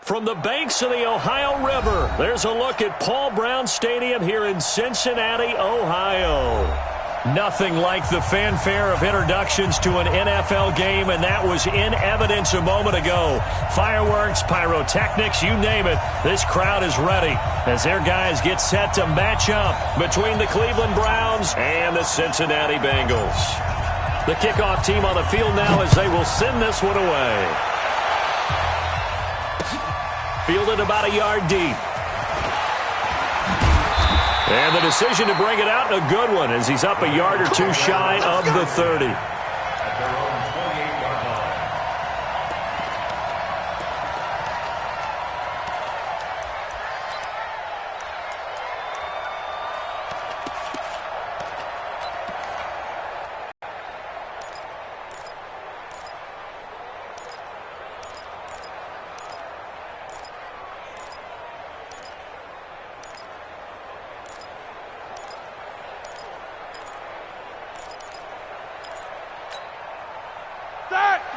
From the banks of the Ohio River, there's a look at Paul Brown Stadium here in Cincinnati, Ohio. Nothing like the fanfare of introductions to an NFL game, and that was in evidence a moment ago. Fireworks, pyrotechnics, you name it. This crowd is ready as their guys get set to match up between the Cleveland Browns and the Cincinnati Bengals. The kickoff team on the field now as they will send this one away. Fielded about a yard deep. And the decision to bring it out, a good one, as he's up a yard or two shy of the 30.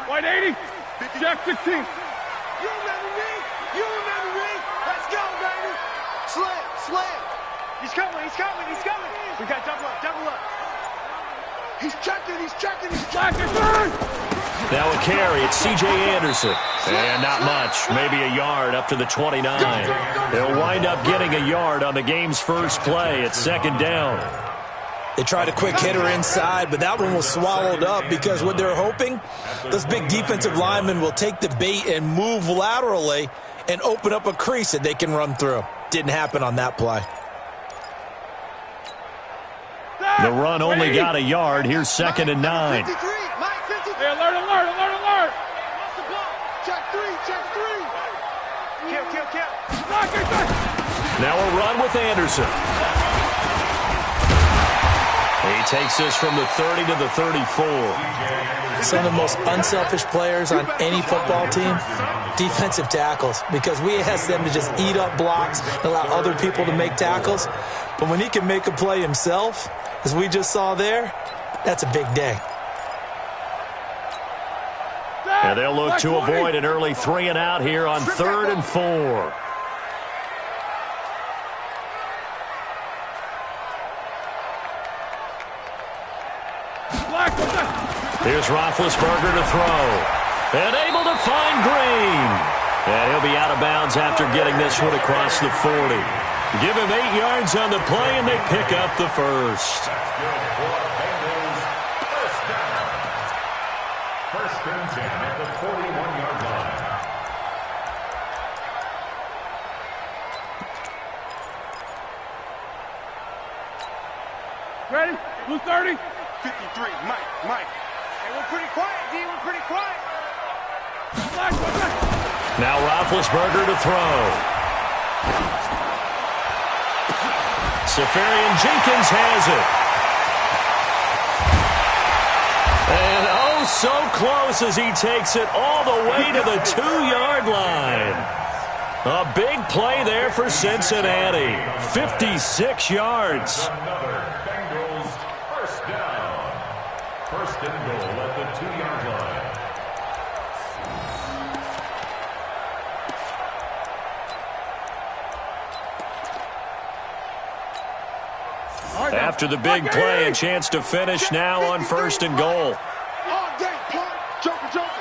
White 80, Jack 16. You remember me? You remember me? Let's go, baby. Slam, slam. He's coming, he's coming, he's coming. We got double up, double up. He's checking, he's checking, he's Jack checking. 16. Now a carry, it's C.J. Anderson. And not much, maybe a yard up to the 29. They'll wind up getting a yard on the game's first play. It's second down. They tried a quick hitter inside, but that one was swallowed up because what they're hoping, those big defensive linemen will take the bait and move laterally and open up a crease that they can run through. Didn't happen on that play. The run only got a yard. Here's second and 9. 53, Mike 53. Hey, alert. Check three. Kill. Now a run with Anderson. He takes this from the 30 to the 34. Some of the most unselfish players on any football team, defensive tackles, because we ask them to just eat up blocks and allow other people to make tackles. But when he can make a play himself, as we just saw there, that's a big day. And they'll look to avoid an early 3 and out here on 3rd and 4. Here's Roethlisberger to throw. And able to find Green. And he'll be out of bounds after getting this one across the 40. Give him 8 yards on the play, and they pick up the first. First and 10 at the 41-yard line. Ready? Blue 30. 53, Mike. Hey, we're pretty quiet, D. We're pretty quiet. Now Roethlisberger to throw. Safarian Jenkins has it. And oh, so close as he takes it all the way to the 2-yard line. A big play there for Cincinnati. 56 yards. Another Bengals first down. First and goal at the 2-yard line. After the big play, a chance to finish now on 1st and goal. All day, punt. Joker. Kill.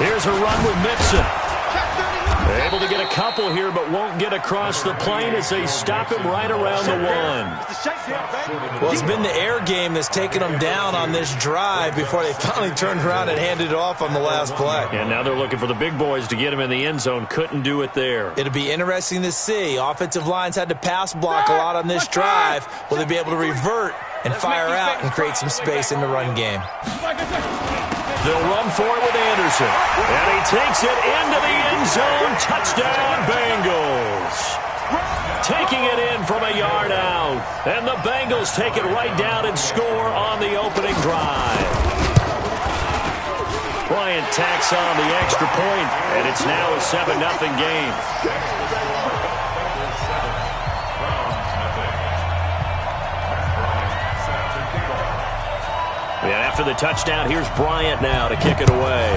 Here's a run with Mixon. Check 30. Able to get a couple here, but won't get across the plane as they stop him right around the 1. Well, it's been the air game that's taken them down on this drive before they finally turned around and handed it off on the last play. And now they're looking for the big boys to get him in the end zone. Couldn't do it there. It'll be interesting to see. Offensive lines had to pass block a lot on this drive. Will they be able to revert and fire out and create some space in the run game? They'll run for it with Anderson. And he takes it into the end zone. Touchdown, Bengals. Taking it in from a yard out. And the Bengals take it right down and score on the opening drive. Bryant tacks on the extra point, and it's now a 7-0 game. And after the touchdown, here's Bryant now to kick it away.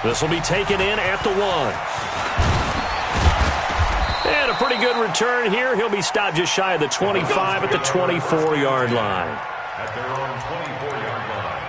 This will be taken in at the 1. And a pretty good return here. He'll be stopped just shy of the 25 at the 24-yard line. At their own 24-yard line.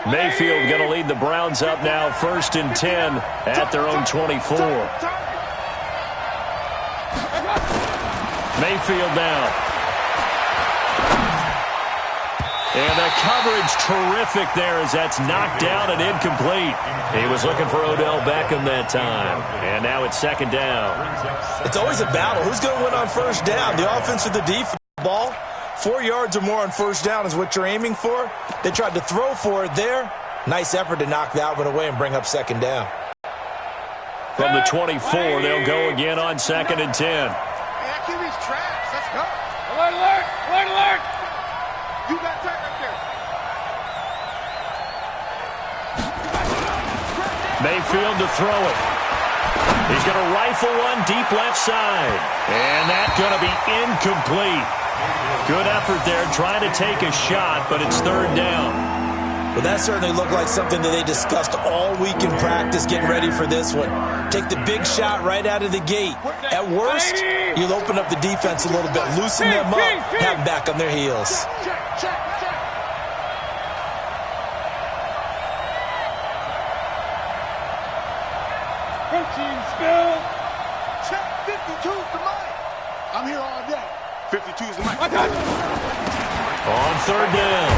Mayfield going to lead the Browns up now, 1st and 10 at their own 24. Mayfield now. And the coverage terrific there as that's knocked down and incomplete. He was looking for Odell Beckham that time. And now it's 2nd down. It's always a battle. Who's going to win on 1st down? The offense or the defense? Ball? 4 yards or more on 1st down is what you're aiming for. They tried to throw for it there. Nice effort to knock that one away and bring up 2nd down. From the 24, they'll go again on 2nd and 10. Hey, that QB's trash. Let's go. Alert, alert, alert, alert. You got time right there. Mayfield to throw it. He's going to rifle one deep left side. And that's going to be incomplete. Good effort there trying to take a shot, but it's 3rd down. Well, that certainly looked like something that they discussed all week in practice getting ready for this one. Take the big shot right out of the gate. At worst, you'll open up the defense a little bit, loosen them up, have them back on their heels. Check, check, check. Coaching skill. Check. 52's the mic. I'm here all day. 52's the mic. On 3rd down,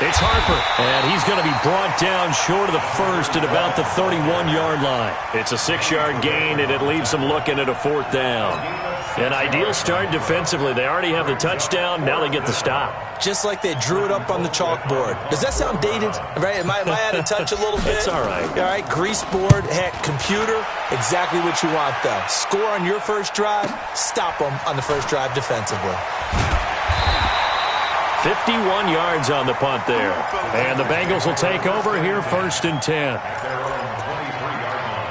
it's Harper, and he's going to be brought down short of the 1st at about the 31-yard line. It's a 6-yard gain, and it leaves them looking at a 4th down. An ideal start defensively. They already have the touchdown. Now they get the stop. Just like they drew it up on the chalkboard. Does that sound dated? Right? Am I out of touch a little bit? It's all right. All right, grease board, heck, computer, exactly what you want, though. Score on your 1st drive, stop them on the 1st drive defensively. 51 yards on the punt there. And the Bengals will take over here, 1st and 10. At their own 23-yard line.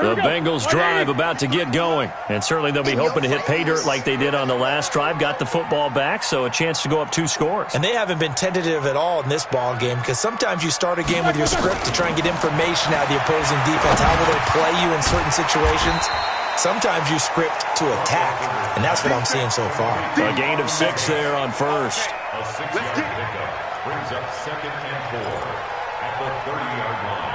The Bengals drive about to get going. And certainly they'll be hoping to hit pay dirt like they did on the last drive. Got the football back, so a chance to go up 2 scores. And they haven't been tentative at all in this ball game because sometimes you start a game with your script to try and get information out of the opposing defense. How will they play you in certain situations? Sometimes you script to attack, and that's what I'm seeing so far. A gain of 6 there on 1st. A 6-yard pickup brings up 2nd and 4 at the 30-yard line.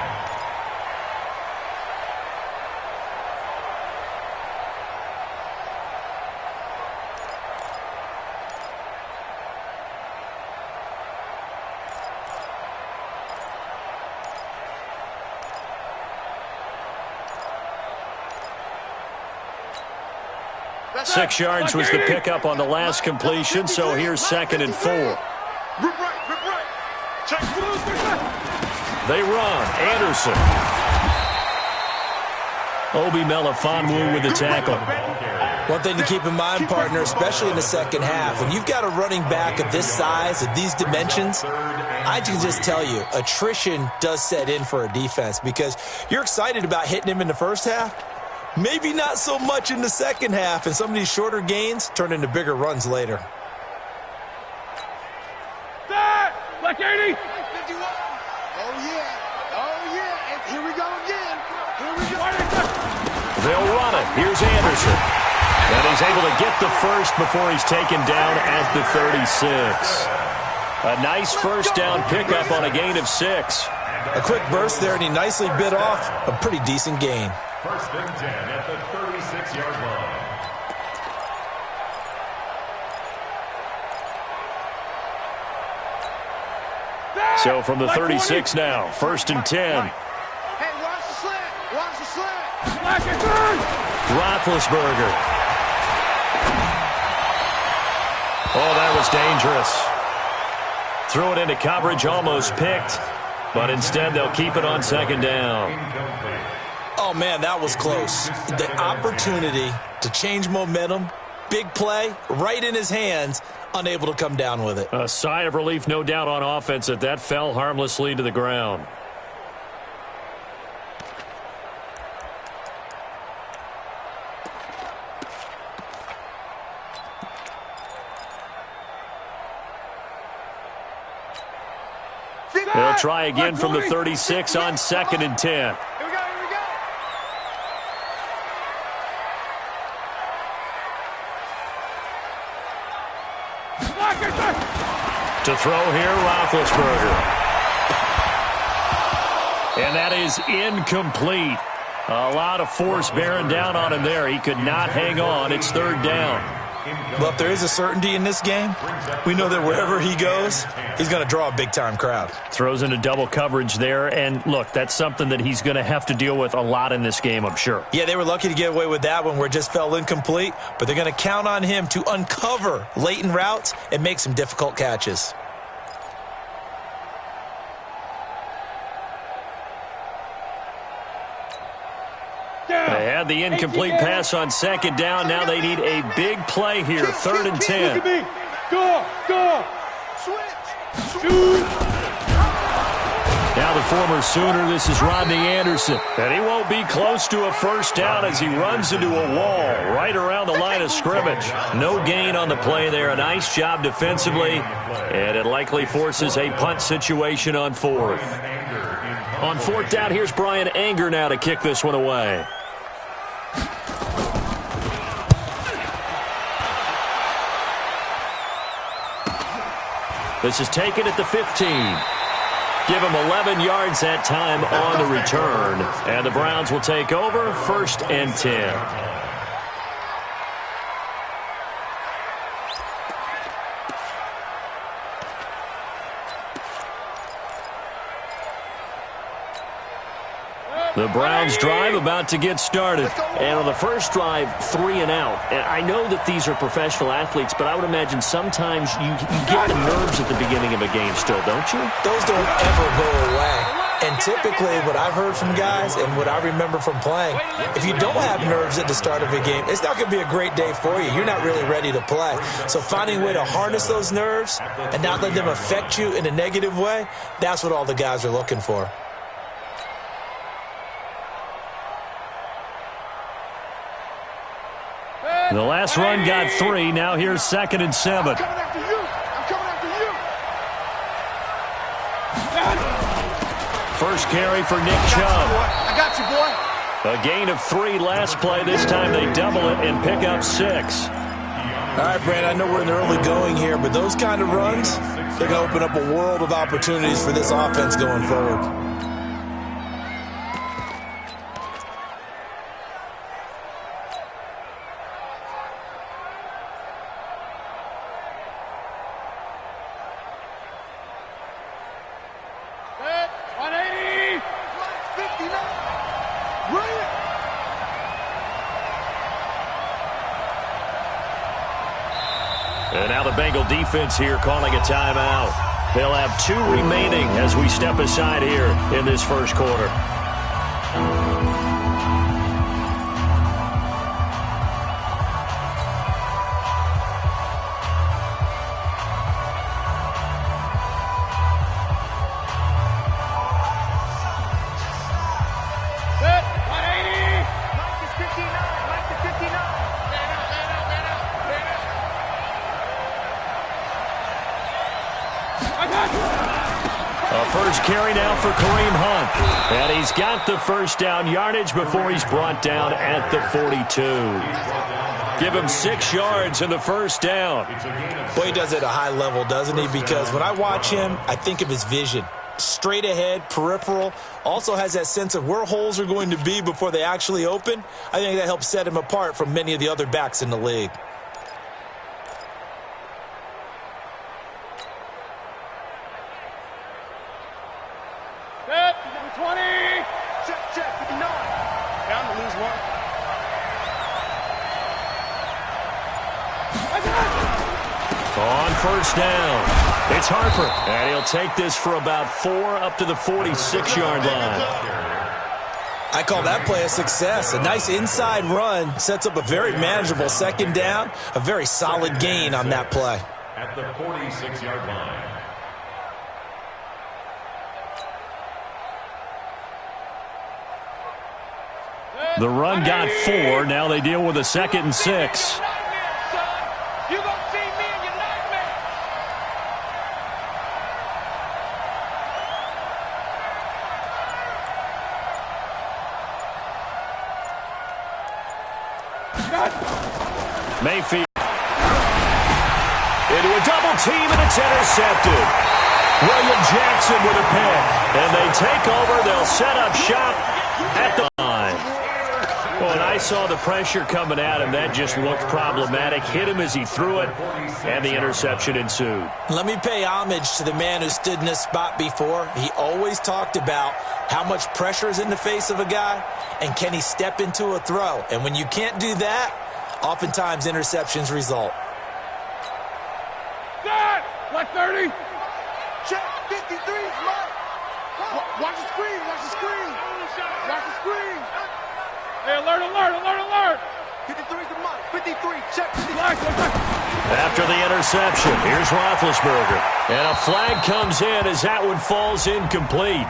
That's 6 yards was the pickup on the last completion, so here's 2nd and 4. Rip right. Check. They run. Anderson. Obi Melifonwu with the tackle. One thing to keep in mind, partner, especially in the 2nd half, when you've got a running back of this size, of these dimensions, I can just tell you, attrition does set in for a defense because you're excited about hitting him in the 1st half. Maybe not so much in the 2nd half, and some of these shorter gains turn into bigger runs later. Black 80. 51. Oh, yeah. And here we go again. They'll run it. Here's Anderson. And he's able to get the 1st before he's taken down at the 36. A nice 1st down pickup on a gain of 6. A quick burst there, and he nicely bit off a pretty decent gain. 1st and 10 at the 36-yard line. So from the 36 now, 1st and 10. Hey, watch the slant. Watch the slant. Black and third. Roethlisberger. Oh, that was dangerous. Threw it into coverage, almost picked. But instead, they'll keep it on second down. Oh, man, that was close. The opportunity to change momentum, big play, right in his hands, unable to come down with it. A sigh of relief, no doubt, on offense that fell harmlessly to the ground. They'll try again from the 36 on 2nd and 10. Here we go, here we go. To throw here, Roethlisberger. And that is incomplete. A lot of force bearing down on him there. He could not hang on. It's 3rd down. Well, if there is a certainty in this game, we know that wherever he goes, he's going to draw a big-time crowd. Throws into double coverage there, and look, that's something that he's going to have to deal with a lot in this game, I'm sure. Yeah, they were lucky to get away with that one where it just fell incomplete, but they're going to count on him to uncover latent routes and make some difficult catches. They had the incomplete pass on 2nd down. Now they need a big play here. 3rd and 10. Look at me. Go. Switch. Now the former Sooner, this is Rodney Anderson. And he won't be close to a first down as he runs into a wall right around the line of scrimmage. No gain on the play there. A nice job defensively. And it likely forces a punt situation on 4th. On 4th down, here's Brian Anger now to kick this one away. This is taken at the 15. Give him 11 yards that time on the return. And the Browns will take over 1st and 10. The Browns drive about to get started. And on the first drive, 3 and out. And I know that these are professional athletes, but I would imagine sometimes you get the nerves at the beginning of a game still, don't you? Those don't ever go away. And typically what I've heard from guys and what I remember from playing, if you don't have nerves at the start of a game, it's not going to be a great day for you. You're not really ready to play. So finding a way to harness those nerves and not let them affect you in a negative way, that's what all the guys are looking for. The last run got 3. Now here's 2nd and 7. I'm coming after you. First carry for Nick Chubb. I got you, boy. A gain of 3 last play. This time they double it and pick up 6. All right, Brandon, I know we're in the early going here, but those kind of runs, they're going to open up a world of opportunities for this offense going forward. And now the Bengal defense here calling a timeout. They'll have 2 remaining as we step aside here in this first quarter. First carry now for Kareem Hunt. And he's got the first down yardage before he's brought down at the 42. Give him 6 yards in the first down. Well, he does it at a high level, doesn't he? Because when I watch him, I think of his vision. Straight ahead, peripheral. Also has that sense of where holes are going to be before they actually open. I think that helps set him apart from many of the other backs in the league. On first down. It's Harper, and he'll take this for about 4 up to the 46-yard line. I call that play a success. A nice inside run sets up a very manageable second down, a very solid gain on that play. At the 46-yard line. The run got 4. Now they deal with a 2nd and 6. You gonna see me in your nightmare. Mayfield into a double team, and it's intercepted. William Jackson with a pick, and they take over. They'll set up shop at the line. Well, and I saw the pressure coming at him. That just looked problematic. Hit him as he threw it, and the interception ensued. Let me pay homage to the man who stood in this spot before. He always talked about how much pressure is in the face of a guy, and can he step into a throw. And when you can't do that, oftentimes interceptions result. Like 30. Check 53, Mike. Watch the screen, watch the screen. Watch the screen. Hey, alert. 53's the Mike. 53, check 53. After the interception, here's Roethlisberger. And a flag comes in as that one falls incomplete.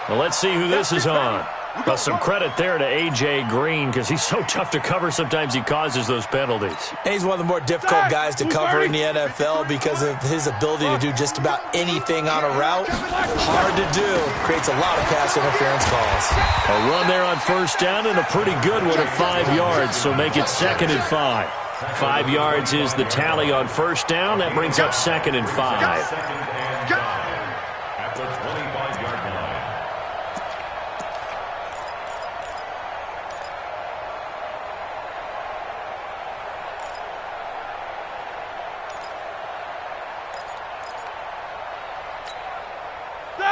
Well, let's see who this is on. Well, some credit there to A.J. Green because he's so tough to cover. Sometimes he causes those penalties. And he's one of the more difficult guys to cover in the NFL because of his ability to do just about anything on a route. Hard to do. Creates a lot of pass interference calls. A run there on first down and a pretty good one at 5 yards, so make it 2nd and 5. 5 yards is the tally on first down. That brings up 2nd and 5. At the 25-yard line.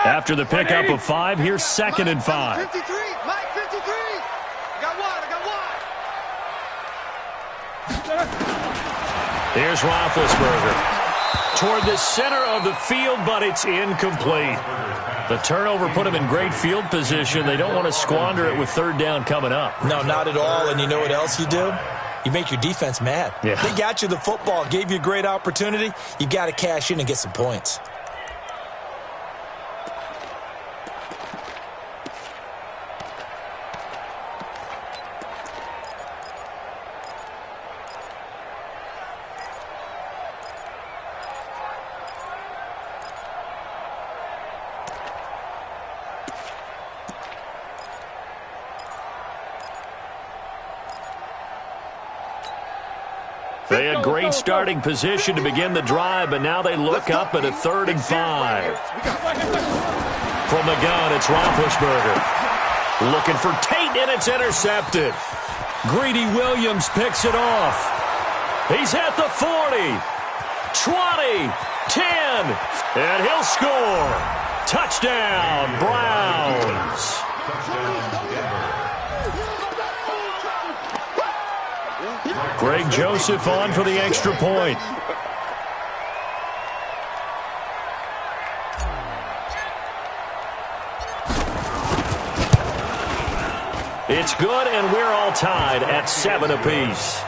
After the pickup of 5, here's 2nd and 5. 53, Mike, 53. I got one. Here's Roethlisberger. Toward the center of the field, but it's incomplete. The turnover put him in great field position. They don't want to squander it with 3rd down coming up. No, not at all. And you know what else you do? You make your defense mad. Yeah. They got you the football, gave you a great opportunity. You got to cash in and get some points. They had great starting position to begin the drive, but now they look up at a 3rd and 5. From the gun, it's Roethlisberger. Looking for Tate, and it's intercepted. Greedy Williams picks it off. He's at the 40, 20, 10, and he'll score. Touchdown, Browns. Greg Joseph on for the extra point. It's good, and we're all tied at 7 apiece.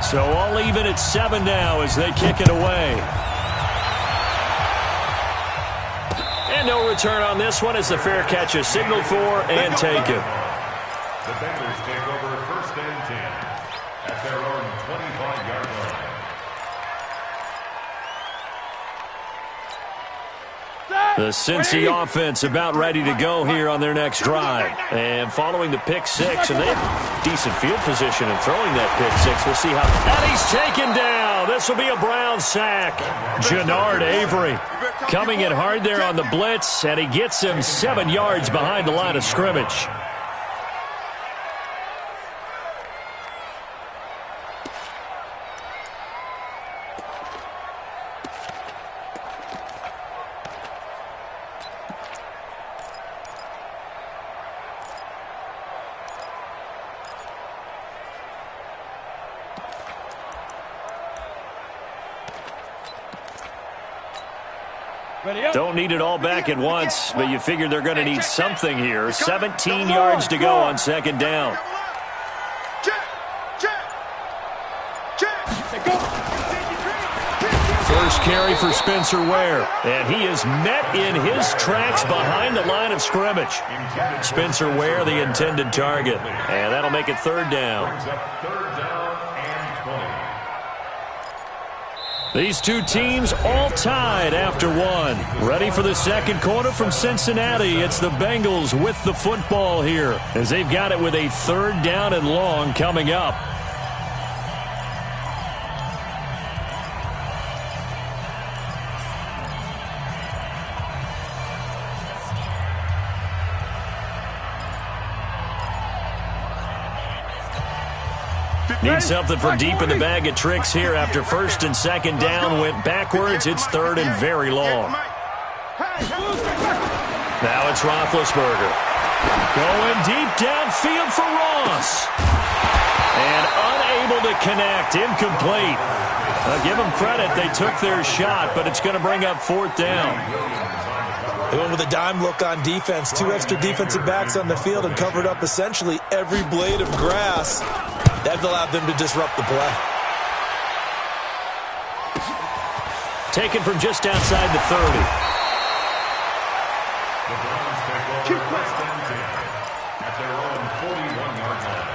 So all even at 7 now as they kick it away. And no return on this one as the fair catch is signaled for and taken. The Bengals take over 1st and 10 at their own 25-yard line. The Cincy offense about ready to go here on their next drive. And following the pick 6, and they have decent field position in throwing that pick 6. We'll see how. And he's taken down. This will be a Brown sack. Jannard Avery coming in hard there on the blitz, and he gets him 7 yards behind the line of scrimmage. Don't need it all back at once, but you figure they're going to need something here. 17 yards to go on second down. First carry for Spencer Ware, and he is met in his tracks behind the line of scrimmage. Spencer Ware, the intended target, and that'll make it third down. These two teams all tied after one. Ready for the second quarter from Cincinnati. It's the Bengals with the football here as they've got it with a third down and long coming up. Need something from deep in the bag of tricks here after first and second down went backwards. It's third and very long. Now it's Roethlisberger. Going deep downfield for Ross. And unable to connect. Incomplete. Give them credit. They took their shot, but it's going to bring up fourth down. They went with a dime look on defense. Two extra defensive backs on the field and covered up essentially every blade of grass. That allowed them to disrupt the play. Taken from just outside the 30. The Browns take over first and 10 at their own 41-yard line.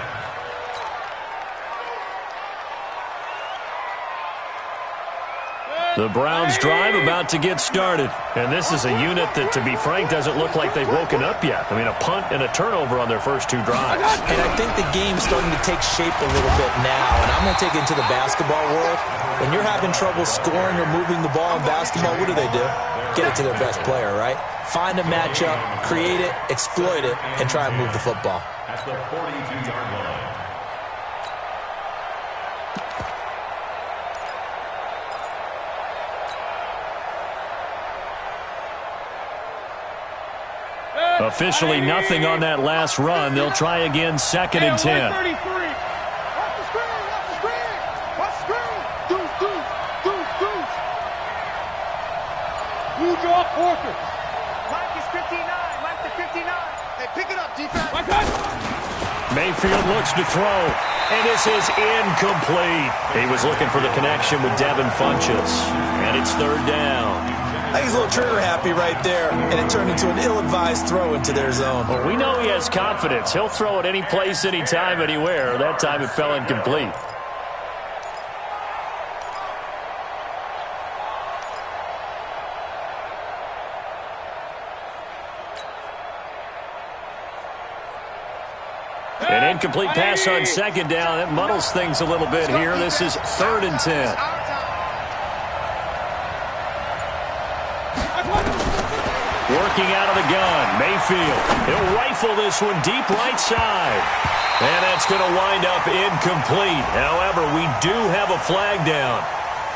The Browns drive about to get started. And this is a unit that, to be frank, doesn't look like they've woken up yet. I mean, a punt and a turnover on their first two drives. And I think the game's starting to take shape a little bit now. And I'm going to take it into the basketball world. When you're having trouble scoring or moving the ball in basketball, what do? Get it to their best player, right? Find a matchup, create it, exploit it, and try and move the football. At the 42-yard line. Officially nothing on that last run. They'll try again, second and 10. Watch the screen, watch the screen, watch the screen. Deuce. You draw Porter. Mike is 59, Mike to 59. Hey, pick it up, defense. Mayfield looks to throw, and this is incomplete. He was looking for the connection with Devin Funchess, and it's third down. I think he's a little trigger happy right there, and it turned into an ill-advised throw into their zone. Well, we know he has confidence. He'll throw it any place, anytime, anywhere. That time it fell incomplete. An incomplete pass on second down. That muddles things a little bit here. This is third and 10. Working out of the gun, Mayfield. He'll rifle this one deep right side. And that's going to wind up incomplete. However, we do have a flag down.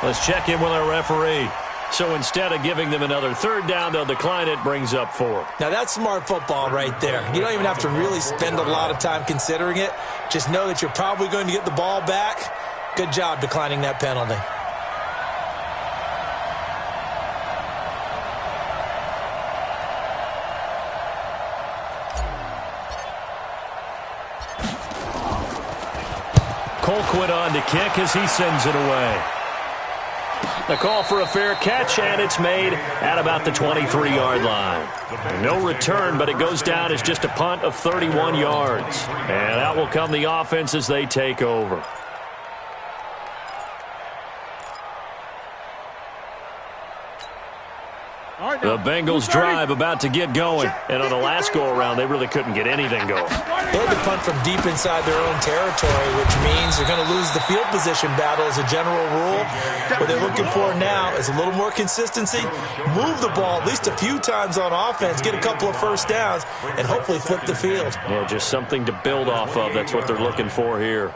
Let's check in with our referee. So instead of giving them another third down, they'll decline it, brings up 4. Now, that's smart football right there. You don't even have to really spend a lot of time considering it. Just know that you're probably going to get the ball back. Good job declining that penalty. Colquitt on to kick as he sends it away. The call for a fair catch, and it's made at about the 23-yard line. No return, but it goes down as just a punt of 31 yards. And out will come the offense as they take over. The Bengals drive about to get going. And on the last go-around, they really couldn't get anything going. They had to punt from deep inside their own territory, which means they're going to lose the field position battle as a general rule. What they're looking for now is a little more consistency, move the ball at least a few times on offense, get a couple of first downs, and hopefully flip the field. Yeah, just something to build off of. That's what they're looking for here.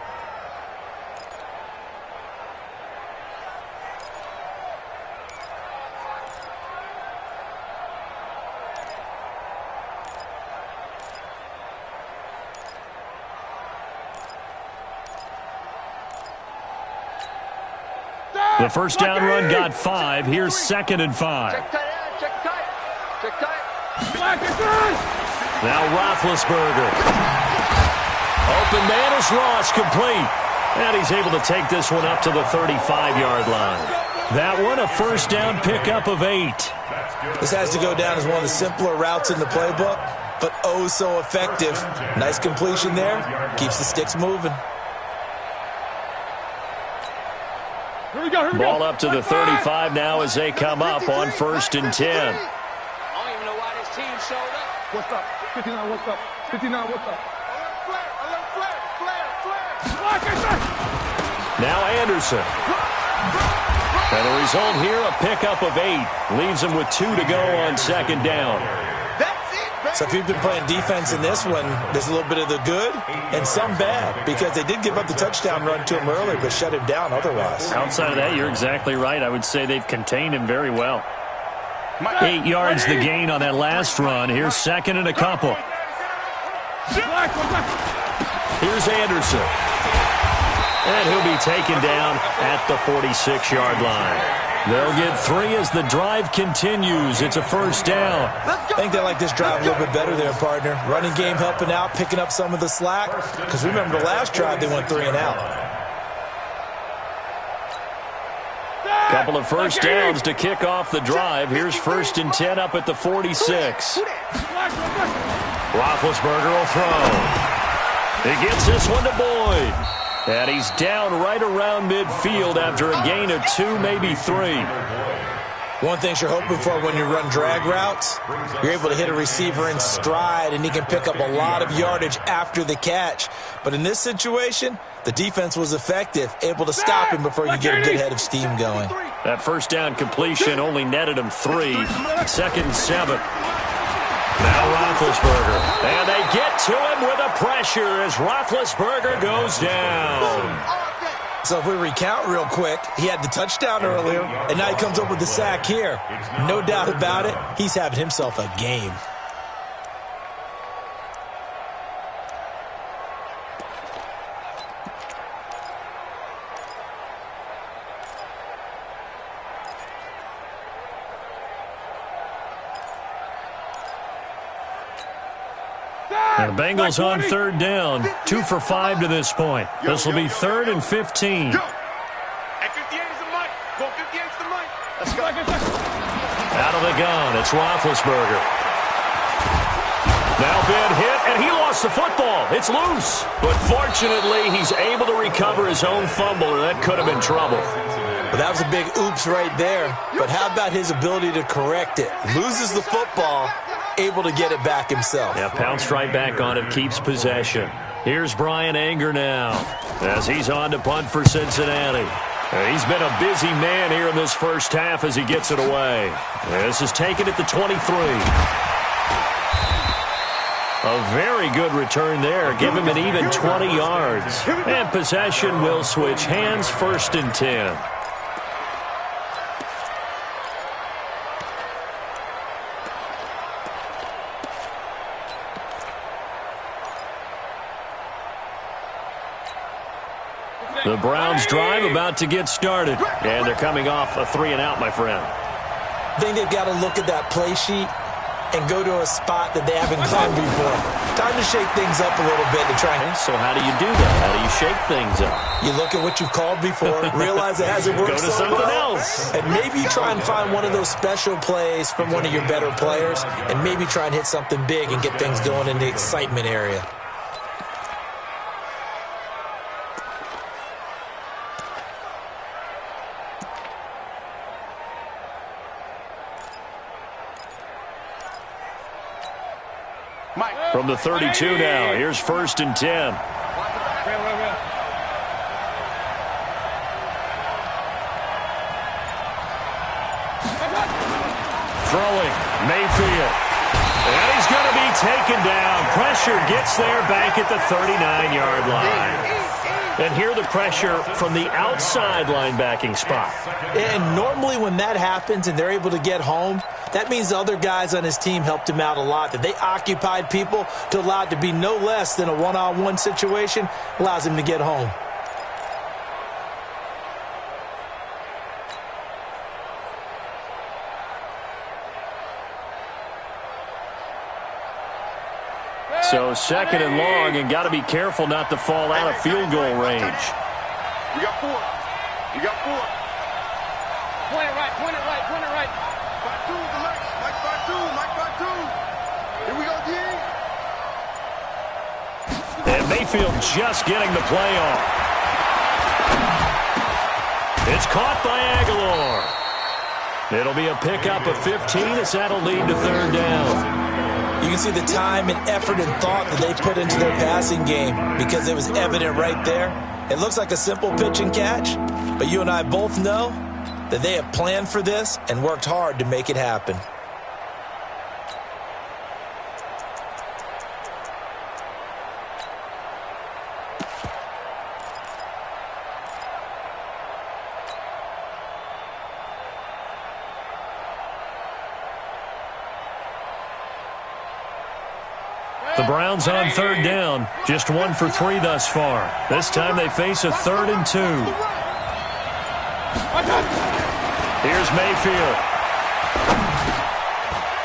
The first down run got 5. Here's second and 5. Check Now Roethlisberger. Open man is Ross, complete. And he's able to take this one up to the 35-yard line. That one, a first down pickup of 8. This has to go down as one of the simpler routes in the playbook, but oh so effective. Nice completion there. Keeps the sticks moving. Ball up to the 35 now as they come up on 1st and 10. I don't even know why this team showed up. What's up? 59, what's up? 59, what's up? Now Anderson. And the result here, a pickup of 8. Leaves him with 2 to go on 2nd down. So if you've been playing defense in this one, there's a little bit of the good and some bad, because they did give up the touchdown run to him earlier, but shut him down otherwise. Outside of that, you're exactly right. I would say they've contained him very well. 8 yards the gain on that last run. Here's 2nd and a couple. Here's Anderson. And he'll be taken down at the 46-yard line. They'll get 3 as the drive continues. It's a first down. I think they like this drive a little bit better there, partner. Running game helping out, picking up some of the slack. Because remember the last drive, they went 3 and out. Couple of first downs to kick off the drive. Here's 1st and 10 up at the 46. Roethlisberger will throw. He gets this one to Boyd. And he's down right around midfield after a gain of 2, maybe 3. One thing you're hoping for when you run drag routes, you're able to hit a receiver in stride, and he can pick up a lot of yardage after the catch. But in this situation, the defense was effective, able to stop him before you get a good head of steam going. That first down completion only netted him 3. 2nd and 7. Now Roethlisberger. And they get to him with a pressure as Roethlisberger goes down. So if we recount real quick, he had the touchdown earlier, and now he comes up with the sack here. No doubt about it, he's having himself a game. The Bengals on 3rd down. 2 for 5 to this point. This will be 3rd and 15. Out of the gun, it's Roethlisberger. Now bad hit, and he lost the football. It's loose. But fortunately, he's able to recover his own fumble, or that could have been trouble. Well, that was a big oops right there. But how about his ability to correct it? Loses the football, able to get it back himself. Yeah, pounced right back on it, keeps possession. Here's Brian Anger now as he's on to punt for Cincinnati. He's been a busy man here in this first half as he gets it away. This is taken at the 23. A very good return there. Give him an even 20 yards. And possession will switch hands, 1st and 10. The Browns drive about to get started. And they're coming off a 3 and out, my friend. I think they've got to look at that play sheet and go to a spot that they haven't gone before. Time to shake things up a little bit to try. So how do you do that? How do you shake things up? You look at what you've called before, realize it hasn't worked. Go to so something well, else. and maybe try and find one of those special plays from one of your better players, and maybe try and hit something big and get things going in the excitement area. From the 32 now, here's 1st and 10. Throwing, Mayfield. And he's going to be taken down. Pressure gets there back at the 39-yard line. And here the pressure from the outside linebacking spot. And normally when that happens and they're able to get home, that means the other guys on his team helped him out a lot. That they occupied people to allow it to be no less than a one-on-one situation, allows him to get home. So second and long, and got to be careful not to fall out of field goal range. You got 4. You got 4. Point it right, point it right, point it right. 5-2, relax. Mike 5-2, Mike 5-2. Here we go, D. And Mayfield just getting the play off. It's caught by Aguilar. It'll be a pickup of 15 as that'll lead to third down. You can see the time and effort and thought that they put into their passing game because it was evident right there. It looks like a simple pitch and catch, but you and I both know that they have planned for this and worked hard to make it happen. The Browns on third down, just 1 for 3 thus far. This time they face a 3rd and 2. Here's Mayfield.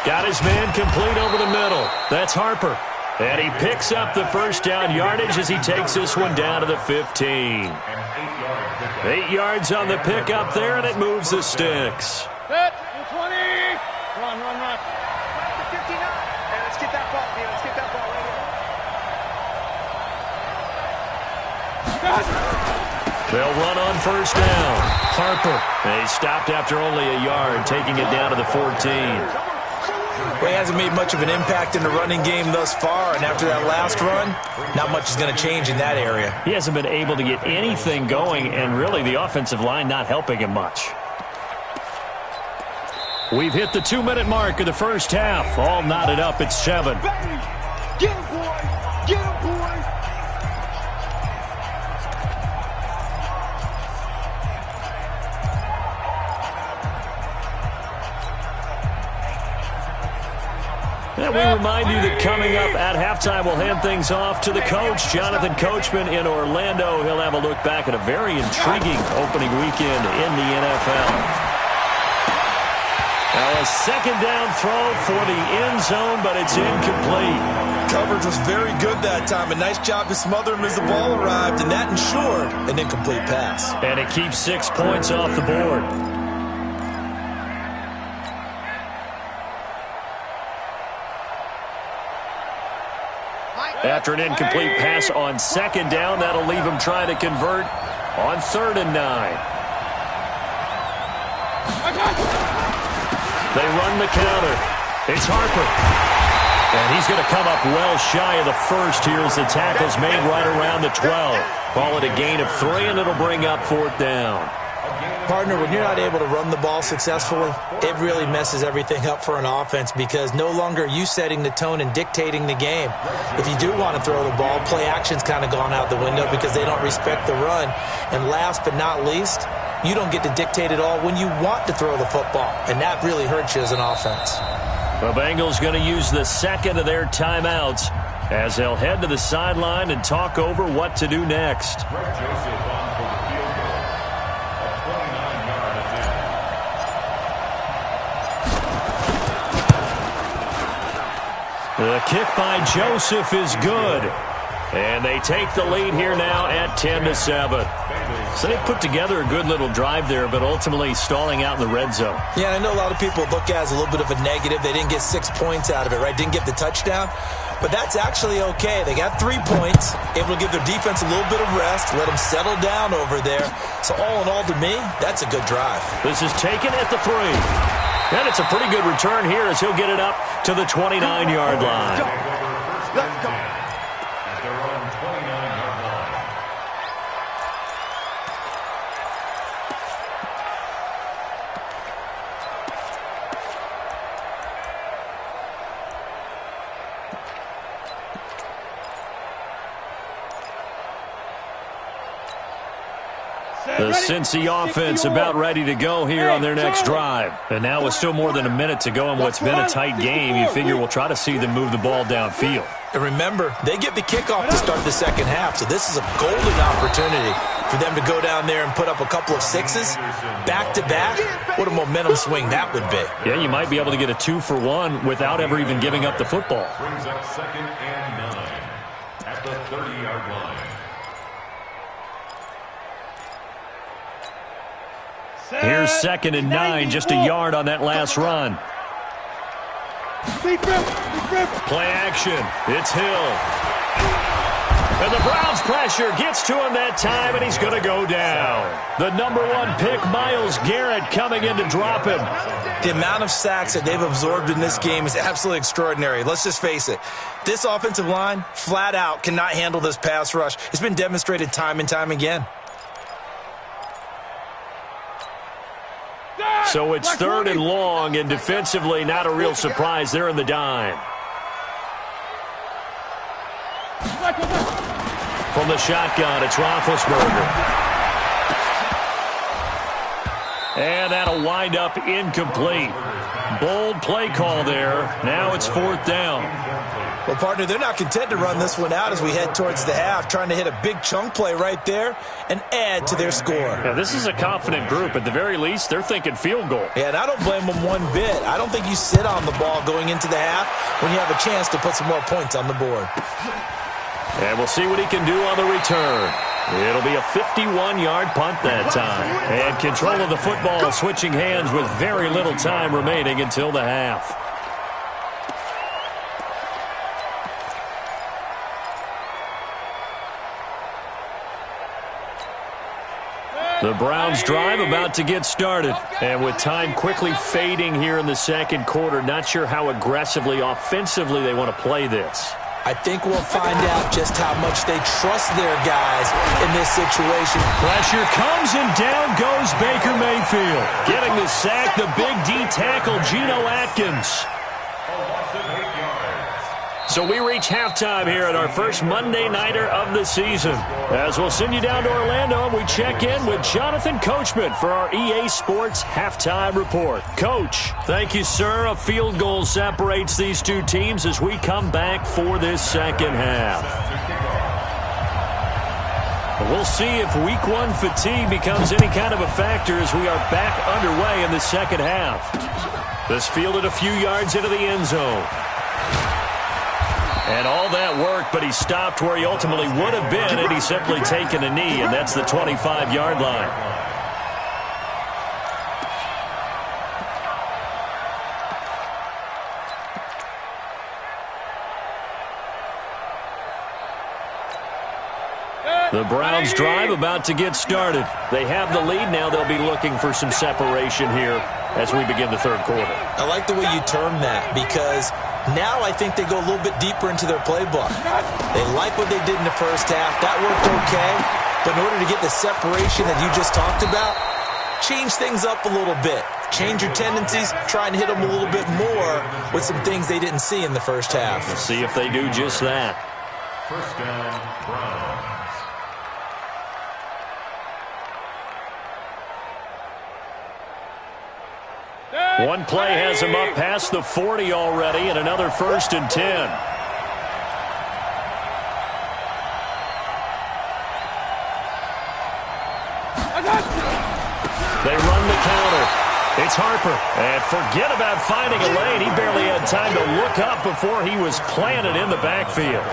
Got his man complete over the middle. That's Harper. And he picks up the first down yardage as he takes this one down to the 15. 8 yards on the pickup there, and it moves the sticks. Set, 20. Run, run, run. 59. Hey, let's get that ball, man. Let's get that ball right here. They'll run on first down. Harper. They stopped after only a yard, taking it down to the 14. Well, he hasn't made much of an impact in the running game thus far, and after that last run, not much is going to change in that area. He hasn't been able to get anything going, and really the offensive line not helping him much. We've hit the 2-minute mark of the first half. All knotted up at 7. Get him, boy. Get him, boy. And we remind you that coming up at halftime, we'll hand things off to the coach, Jonathan Coachman in Orlando. He'll have a look back at a very intriguing opening weekend in the NFL. Now a second down throw for the end zone, but it's incomplete. Coverage was very good that time. A nice job to smother him as the ball arrived, and that ensured an incomplete pass. And it keeps 6 points off the board. After an incomplete pass on second down, that'll leave him trying to convert on 3rd and 9. They run the counter. It's Harper. And he's going to come up well shy of the first here as the tackle's made right around the 12. Call it a gain of 3, and it'll bring up 4th down. Partner, when you're not able to run the ball successfully, it really messes everything up for an offense because no longer are you setting the tone and dictating the game. If you do want to throw the ball, play action's kind of gone out the window because they don't respect the run. And last but not least, you don't get to dictate it all when you want to throw the football, and that really hurts you as an offense. The Bengals going to use the second of their timeouts as they'll head to the sideline and talk over what to do next. The kick by Joseph is good. And they take the lead here now at 10-7. So they put together a good little drive there, but ultimately stalling out in the red zone. Yeah, I know a lot of people look at it as a little bit of a negative. They didn't get 6 points out of it, right? Didn't get the touchdown. But that's actually okay. They got 3 points, able to give their defense a little bit of rest, let them settle down over there. So all in all, to me, that's a good drive. This is taken at the 3. And it's a pretty good return here as he'll get it up to the 29-yard line. Let's go. The Cincy offense about ready to go here on their next drive. And now with still more than a minute to go in what's been a tight game, you figure we'll try to see them move the ball downfield. And remember, they get the kickoff to start the second half, so this is a golden opportunity for them to go down there and put up a couple of 6s back-to-back. What a momentum swing that would be. Yeah, you might be able to get a 2-for-1 without ever even giving up the football. Brings up 2nd and 9. the 30-yard line. Here's 2nd and 9, just a yard on that last run. Play action. It's Hill. And the Browns pressure gets to him that time, and he's going to go down. The number 1 pick, Myles Garrett, coming in to drop him. The amount of sacks that they've absorbed in this game is absolutely extraordinary. Let's just face it. This offensive line, flat out, cannot handle this pass rush. It's been demonstrated time and time again. So it's 3rd and long, and defensively, not a real surprise. They're in the dime. From the shotgun, it's Roethlisberger. And that'll wind up incomplete. Bold play call there. Now it's 4th down. Well, partner, they're not content to run this one out as we head towards the half, trying to hit a big chunk play right there and add to their score. Yeah, this is a confident group. At the very least, they're thinking field goal. Yeah, and I don't blame them one bit. I don't think you sit on the ball going into the half when you have a chance to put some more points on the board. And we'll see what he can do on the return. It'll be a 51-yard punt that time. And control of the football switching hands with very little time remaining until the half. The Browns drive about to get started. And with time quickly fading here in the second quarter, not sure how aggressively, offensively they want to play this. I think we'll find out just how much they trust their guys in this situation. Pressure comes, and down goes Baker Mayfield. Getting the sack, the big D tackle, Geno Atkins. So we reach halftime here at our first Monday Nighter of the season. As we'll send you down to Orlando, and we check in with Jonathan Coachman for our EA Sports Halftime Report. Coach, thank you, sir. A field goal separates these two teams as we come back for this second half. We'll see if Week 1 fatigue becomes any kind of a factor as we are back underway in the second half. This fielded a few yards into the end zone. And all that work, but he stopped where he ultimately would have been had he simply taken a knee, and that's the 25-yard line. The Browns drive about to get started. They have the lead now. They'll be looking for some separation here as we begin the third quarter. I like the way you term that because now I think they go a little bit deeper into their playbook. They like what they did in the first half. That worked okay. But in order to get the separation that you just talked about, change things up a little bit. Change your tendencies. Try and hit them a little bit more with some things they didn't see in the first half. We'll see if they do just that. First down, Browns. One play has him up past the 40 already, and another 1st and 10. They run the counter. It's Harper. And forget about finding a lane. He barely had time to look up before he was planted in the backfield.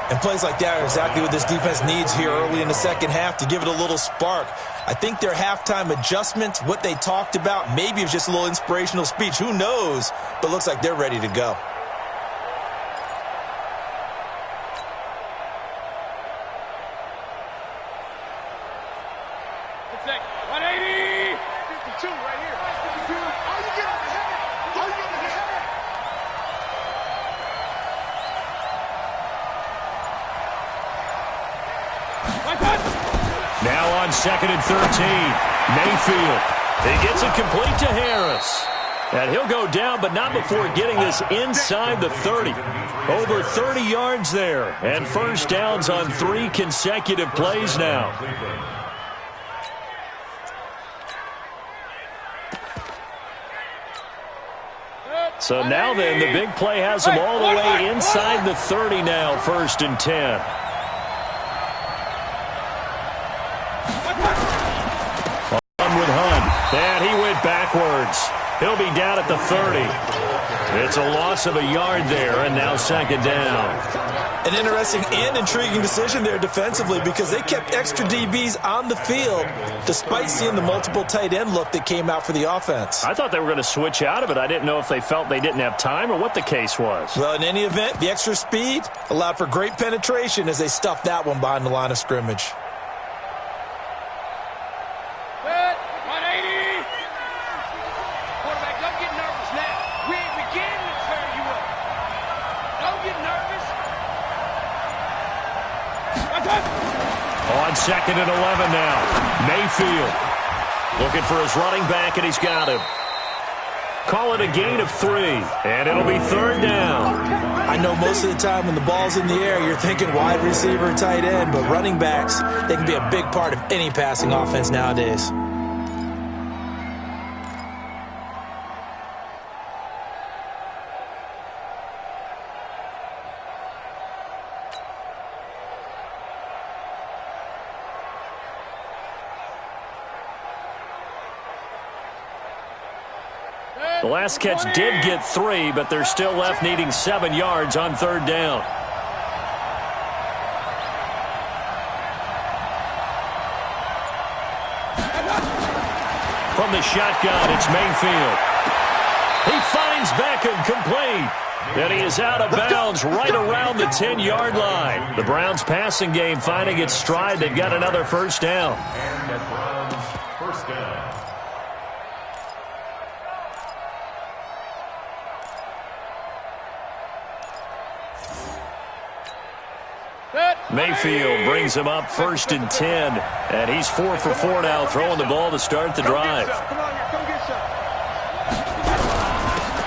And plays like that are exactly what this defense needs here early in the second half to give it a little spark. I think their halftime adjustments, what they talked about, maybe it was just a little inspirational speech. Who knows? But it looks like they're ready to go. Now on 2nd and 13, Mayfield. He gets it complete to Harris. And he'll go down, but not before getting this inside the 30. Over 30 yards there. And first downs on 3 consecutive plays now. So now then, the big play has him all the way inside the 30 now, 1st and 10. On with Hunt. And he went backwards. He'll be down at the 30. It's a loss of a yard there, and now second down. An interesting and intriguing decision there defensively because they kept extra DBs on the field despite seeing the multiple tight end look that came out for the offense. I thought they were going to switch out of it. I didn't know if they felt they didn't have time or what the case was. Well, in any event, the extra speed allowed for great penetration as they stuffed that one behind the line of scrimmage. On second and 11 now. Mayfield looking for his running back, and he's got him. Call it a gain of 3, and it'll be third down. I know most of the time when the ball's in the air, you're thinking wide receiver, tight end, but running backs, they can be a big part of any passing offense nowadays. The last catch did get 3, but they're still left needing 7 yards on third down. From the shotgun, it's Mayfield. He finds Beckham complete. And he is out of bounds right around the 10-yard line. The Browns passing game finding its stride. They've got another first down. And the Browns first down. Mayfield brings him up first and 10. And he's 4 for 4 now, throwing the ball to start the drive.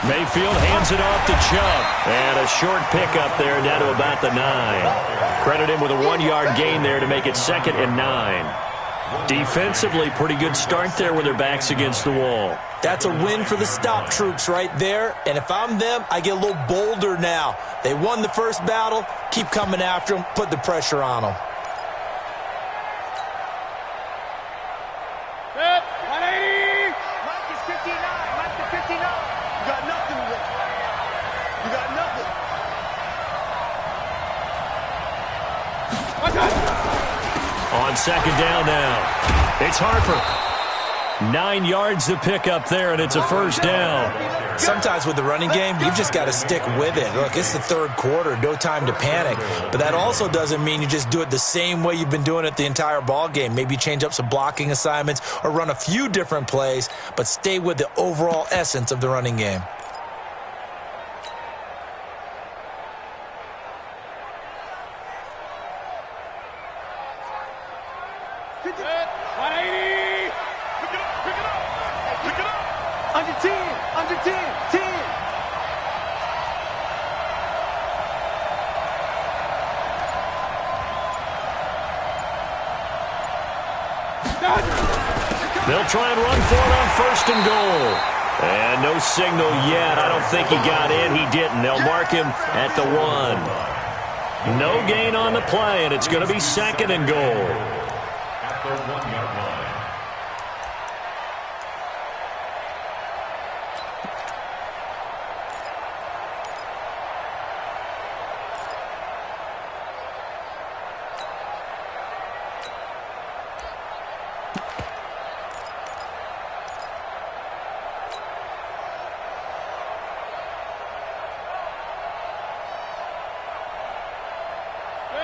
Mayfield hands it off to Chubb. And a short pickup there down to about the 9. Credit him with a 1-yard gain there to make it second and 9. Defensively, pretty good start there with their backs against the wall. That's a win for the stop troops right there. And if I'm them, I get a little bolder now. They won the first battle. Keep coming after them. Put the pressure on them. Set. 180. Mike is 59. Mike is 59. You got nothing with it. You got nothing. On second down now, it's Harper. 9 yards to pick up there, and it's a first down. Sometimes with the running game, you've just got to stick with it. Look, it's the third quarter, no time to panic. But that also doesn't mean you just do it the same way you've been doing it the entire ball game. Maybe change up some blocking assignments or run a few different plays, but stay with the overall essence of the running game. They'll try and run for it on first and goal. And no signal yet. I don't think he got in. He didn't. They'll mark him at the 1. No gain on the play, and it's going to be second and goal. At the 1-yard line.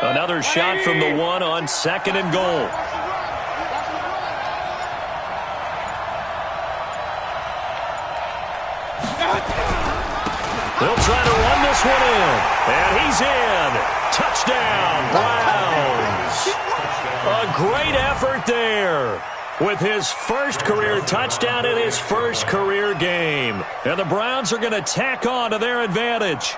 Another shot from the 1 on second and goal. They'll try to run this one in. And he's in. Touchdown, Browns. A great effort there with his first career touchdown in his first career game. And the Browns are going to tack on to their advantage.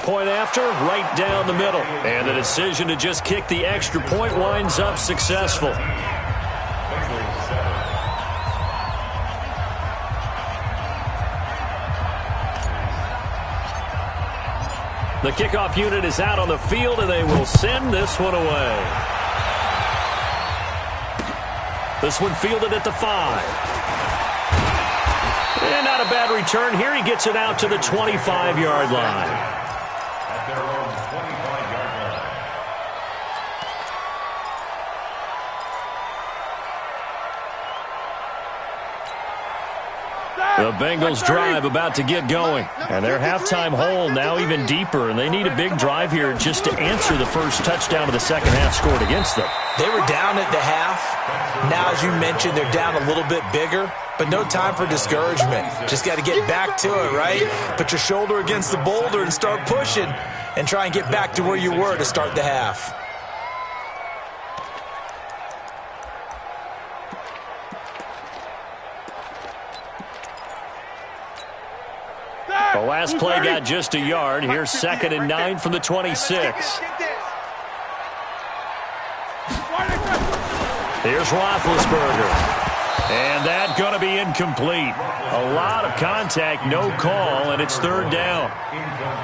Point after, right down the middle. And the decision to just kick the extra point winds up successful. The kickoff unit is out on the field, and they will send this one away. This one fielded at the 5. And not a bad return here. He gets it out to the 25-yard line. At their own 25-yard line. The Bengals drive about to get going. And their halftime hole now even deeper. And they need a big drive here just to answer the first touchdown of the second half scored against them. They were down at the half. Now, as you mentioned, they're down a little bit bigger. But no time for discouragement. Just got to get back to it, right? Put your shoulder against the boulder and start pushing. And try and get back to where you were to start the half. The last play got just a yard. Here's 2nd and 9 from the 26. Here's Roethlisberger. And that's going to be incomplete. A lot of contact, no call, and it's 3rd down.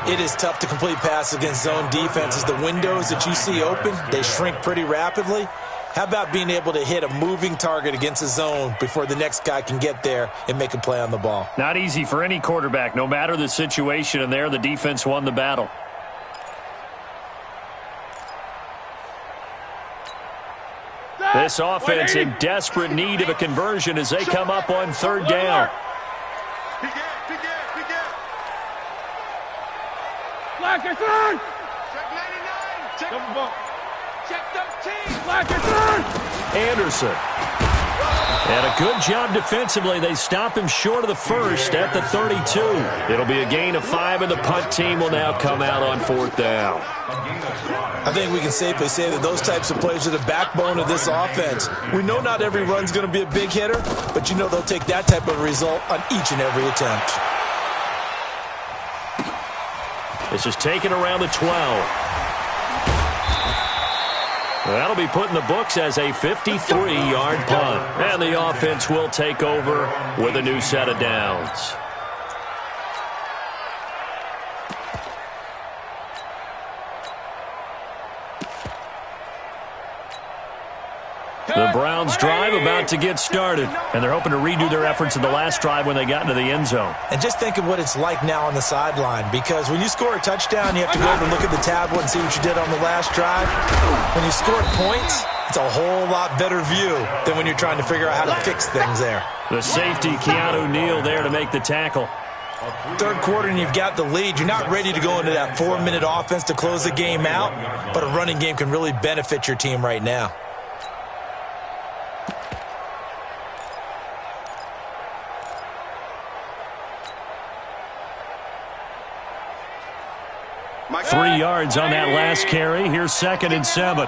It is tough to complete passes against zone defenses. The windows that you see open, they shrink pretty rapidly. How about being able to hit a moving target against a zone before the next guy can get there and make a play on the ball? Not easy for any quarterback, no matter the situation, and there the defense won the battle. This offense in desperate need of a conversion as they come up on 3rd down. Check 99. Check 13. Anderson. And a good job defensively. They stop him short of the first at the 32. It'll be a gain of 5, and the punt team will now come out on 4th down. I think we can safely say that those types of plays are the backbone of this offense. We know not every run's going to be a big hitter, but you know they'll take that type of result on each and every attempt. This is taken around the 12. That'll be put in the books as a 53-yard punt. And the offense will take over with a new set of downs. The Browns drive about to get started, and they're hoping to redo their efforts in the last drive when they got into the end zone. And just think of what it's like now on the sideline, because when you score a touchdown, you have to go over and look at the tablet and see what you did on the last drive. When you score points, it's a whole lot better view than when you're trying to figure out how to fix things there. The safety, Keanu Neal, there to make the tackle. 3rd quarter and you've got the lead. You're not ready to go into that 4-minute offense to close the game out, but a running game can really benefit your team right now. Three yards on that last carry. Here's 2nd and 7.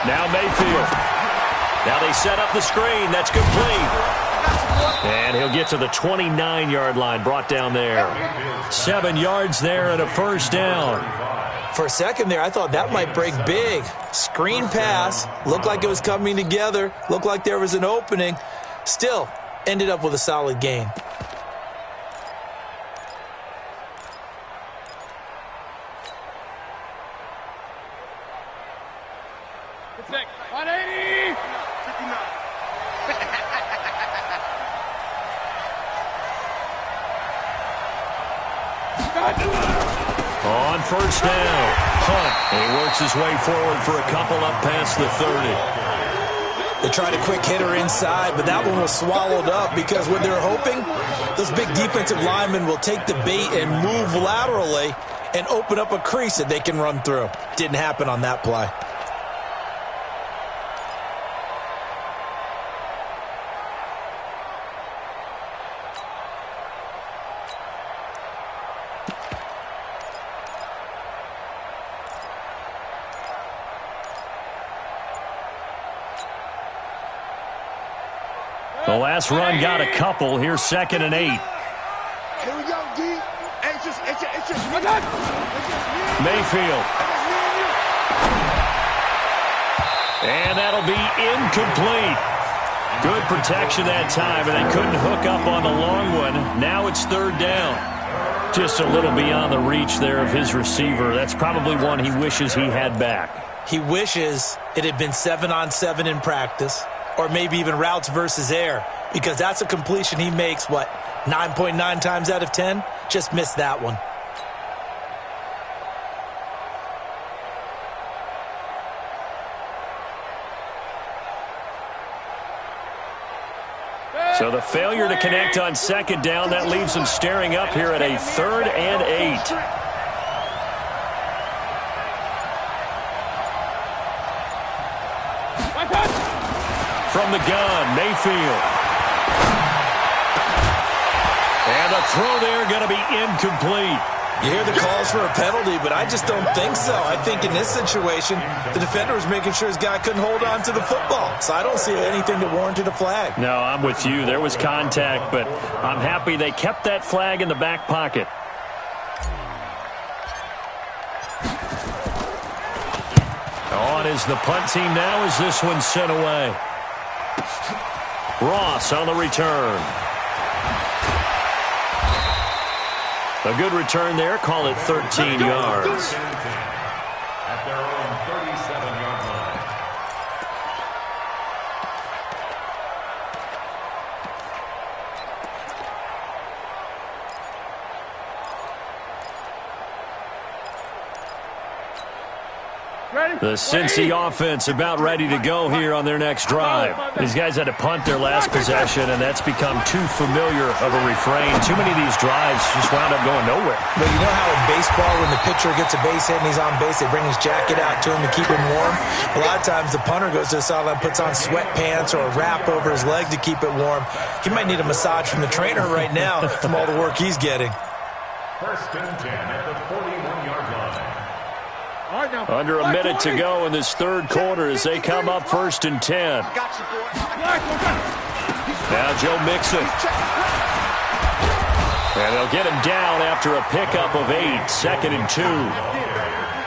Now Mayfield. Now they set up the screen. That's complete. And he'll get to the 29-yard line, brought down there. 7 yards there and a 1st down. For a second there, I thought that might break big. Screen pass. Looked like it was coming together. Looked like there was an opening. Still, ended up with a solid gain. It's 180. 59. On 1st down, Hunt. And he works his way forward for a couple up past the 30. They tried a quick hitter inside, but that one was swallowed up because when they're hoping, those big defensive linemen will take the bait and move laterally and open up a crease that they can run through. Didn't happen on that play. The last run got a couple. Here's 2nd and 8. Here we go, D. It's just Mayfield. And that'll be incomplete. Good protection that time, and they couldn't hook up on the long one. Now it's third down. Just a little beyond the reach there of his receiver. That's probably one he wishes he had back. He wishes it had been 7-on-7 in practice, or maybe even routes versus air, because that's a completion he makes, 9.9 times out of 10? Just missed that one. So the failure to connect on second down, that leaves them staring up here at a 3rd and 8. From the gun, Mayfield. And the throw there going to be incomplete. You hear the calls for a penalty, but I just don't think so. I think in this situation, the defender was making sure his guy couldn't hold on to the football. So I don't see anything that warranted a flag. No, I'm with you. There was contact, but I'm happy they kept that flag in the back pocket. On is the punt team now as this one's sent away. Ross on the return. A good return there. Call it 13 yards. At their own 37-yard line. The Cincy offense about ready to go here on their next drive. These guys had to punt their last possession, and that's become too familiar of a refrain. Too many of these drives just wound up going nowhere. But you know how in baseball, when the pitcher gets a base hit and he's on base, they bring his jacket out to him to keep him warm? A lot of times the punter goes to the sideline, puts on sweatpants or a wrap over his leg to keep it warm. He might need a massage from the trainer right now from all the work he's getting. 1st and 10 at the 41-yard line. Under a minute to go in this third quarter as they come up 1st and 10. Now Joe Mixon. And they'll get him down after a pickup of 8, 2nd and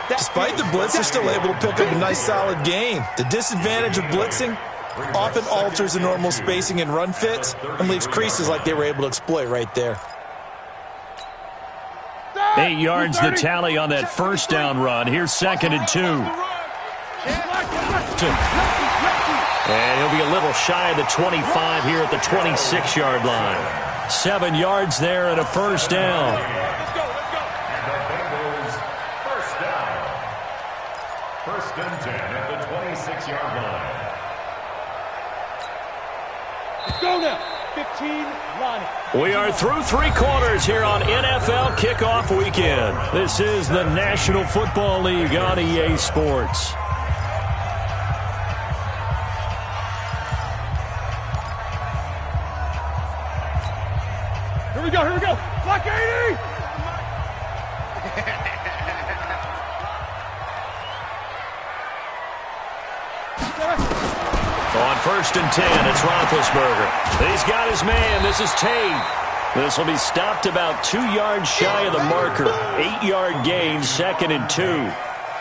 2. Despite the blitz, they're still able to pick up a nice solid gain. The disadvantage of blitzing often alters the normal spacing and run fits and leaves creases like they were able to exploit right there. 8 yards the tally on that first down run. Here's 2nd and 2. And he'll be a little shy of the 25 here at the 26-yard line. 7 yards there and a first down. And the Bengals first down. 1st and 10 at the 26-yard line. Go now. 15, 9. We are through 3 quarters here on NFL Kickoff Weekend. This is the National Football League on EA Sports. Here we go, here we go. Block 80! On 1st and 10, it's Roethlisberger. He's got his man. This is Tate. This will be stopped about 2 yards shy of the marker. 8-yard gain, 2nd and 2.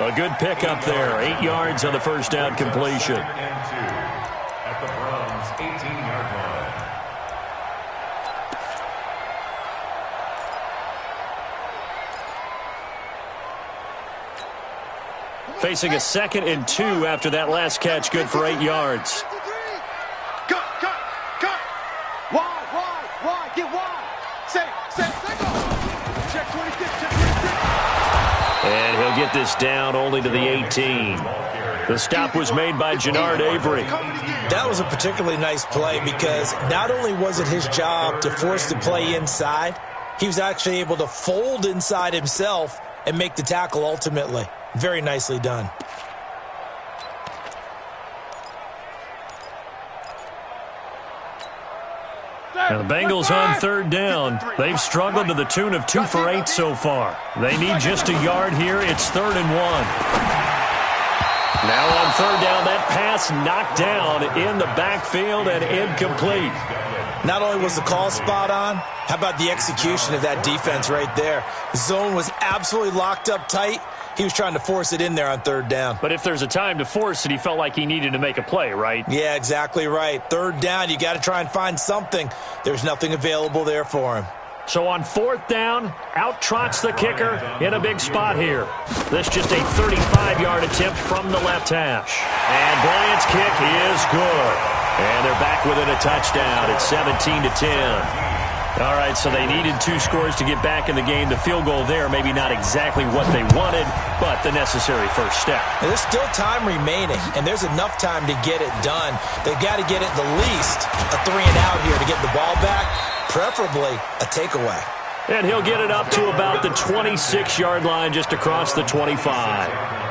A good pickup there. 8 yards on the first down completion. 2nd and 2 at the Browns' 18-yard line. Facing a 2nd and 2 after that last catch, good for 8 yards. Cut. Wide. Get wide. Set, go. Check 26, check 26. And he'll get this down only to the 18. The stop was made by Jannard Avery. That was a particularly nice play because not only was it his job to force the play inside, he was actually able to fold inside himself and make the tackle ultimately. Very nicely done. Now the Bengals on 3rd down. They've struggled to the tune of 2 for 8 so far. They need just a yard here. It's 3rd and 1. Now on third down, that pass knocked down in the backfield and incomplete. Not only was the call spot on, how about the execution of that defense right there? The zone was absolutely locked up tight. He was trying to force it in there on third down. But if there's a time to force it, he felt like he needed to make a play, right? Yeah, exactly right. Third down, you got to try and find something. There's nothing available there for him. So on fourth down, out trots the kicker in a big spot here. This just a 35-yard attempt from the left hash. And Bryant's kick is good. And they're back within a touchdown. It's 17-10. All right, so they needed 2 scores to get back in the game. The field goal there, maybe not exactly what they wanted, but the necessary first step. And there's still time remaining, and there's enough time to get it done. They've got to get it the least a 3-and-out here to get the ball back, preferably a takeaway. And he'll get it up to about the 26-yard line, just across the 25.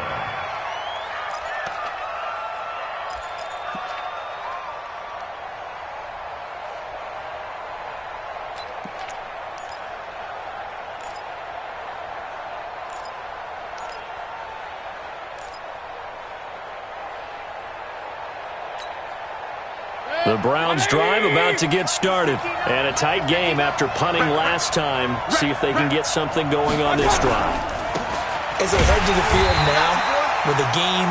The Browns drive about to get started. And a tight game after punting last time. See if they can get something going on this drive. As they head to the field now, with the game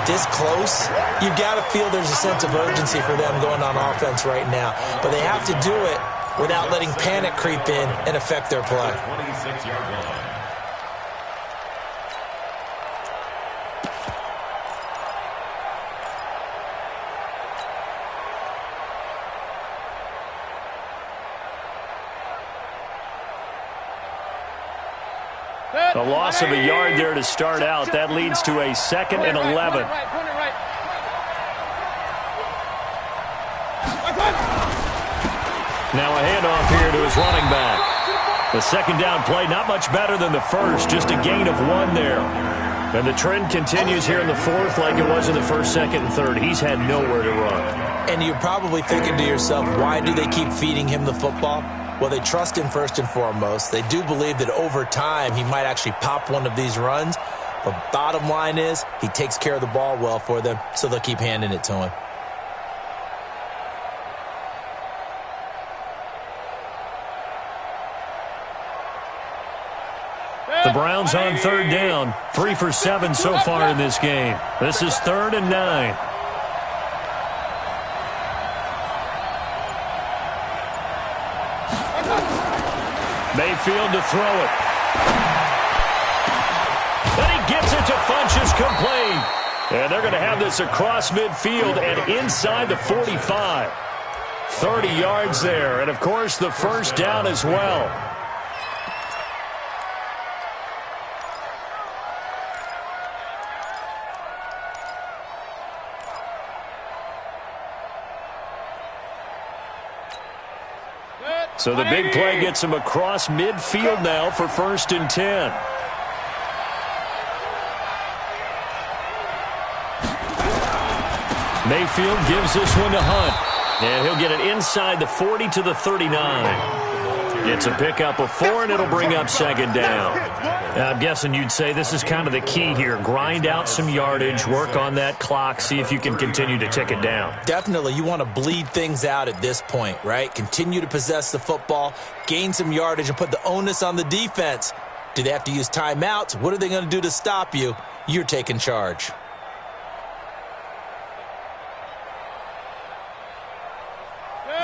this close, you've got to feel there's a sense of urgency for them going on offense right now. But they have to do it without letting panic creep in and affect their play. 26-yard line. A loss of a yard there to start out. That leads to a 2nd and 11. Now a handoff here to his running back. The second down play, not much better than the first, just a gain of 1 there. And the trend continues here in the fourth like it was in the first, second, and third. He's had nowhere to run. And you're probably thinking to yourself, why do they keep feeding him the football? Well, they trust him first and foremost. They do believe that over time he might actually pop one of these runs. But bottom line is he takes care of the ball well for them, so they'll keep handing it to him. The Browns on third down. 3 for 7 so far in this game. This is 3rd and 9. Mayfield to throw it. And he gets it to Funchess complete. And they're going to have this across midfield and inside the 45. 30 yards there. And, of course, the first down as well. So the big play gets him across midfield now for 1st and 10. Mayfield gives this one to Hunt. And he'll get it inside the 40 to the 39. It's a pickup of 4, and it'll bring up 2nd down. I'm guessing you'd say this is kind of the key here. Grind out some yardage, work on that clock, see if you can continue to tick it down. Definitely. You want to bleed things out at this point, right? Continue to possess the football, gain some yardage, and put the onus on the defense. Do they have to use timeouts? What are they going to do to stop you? You're taking charge.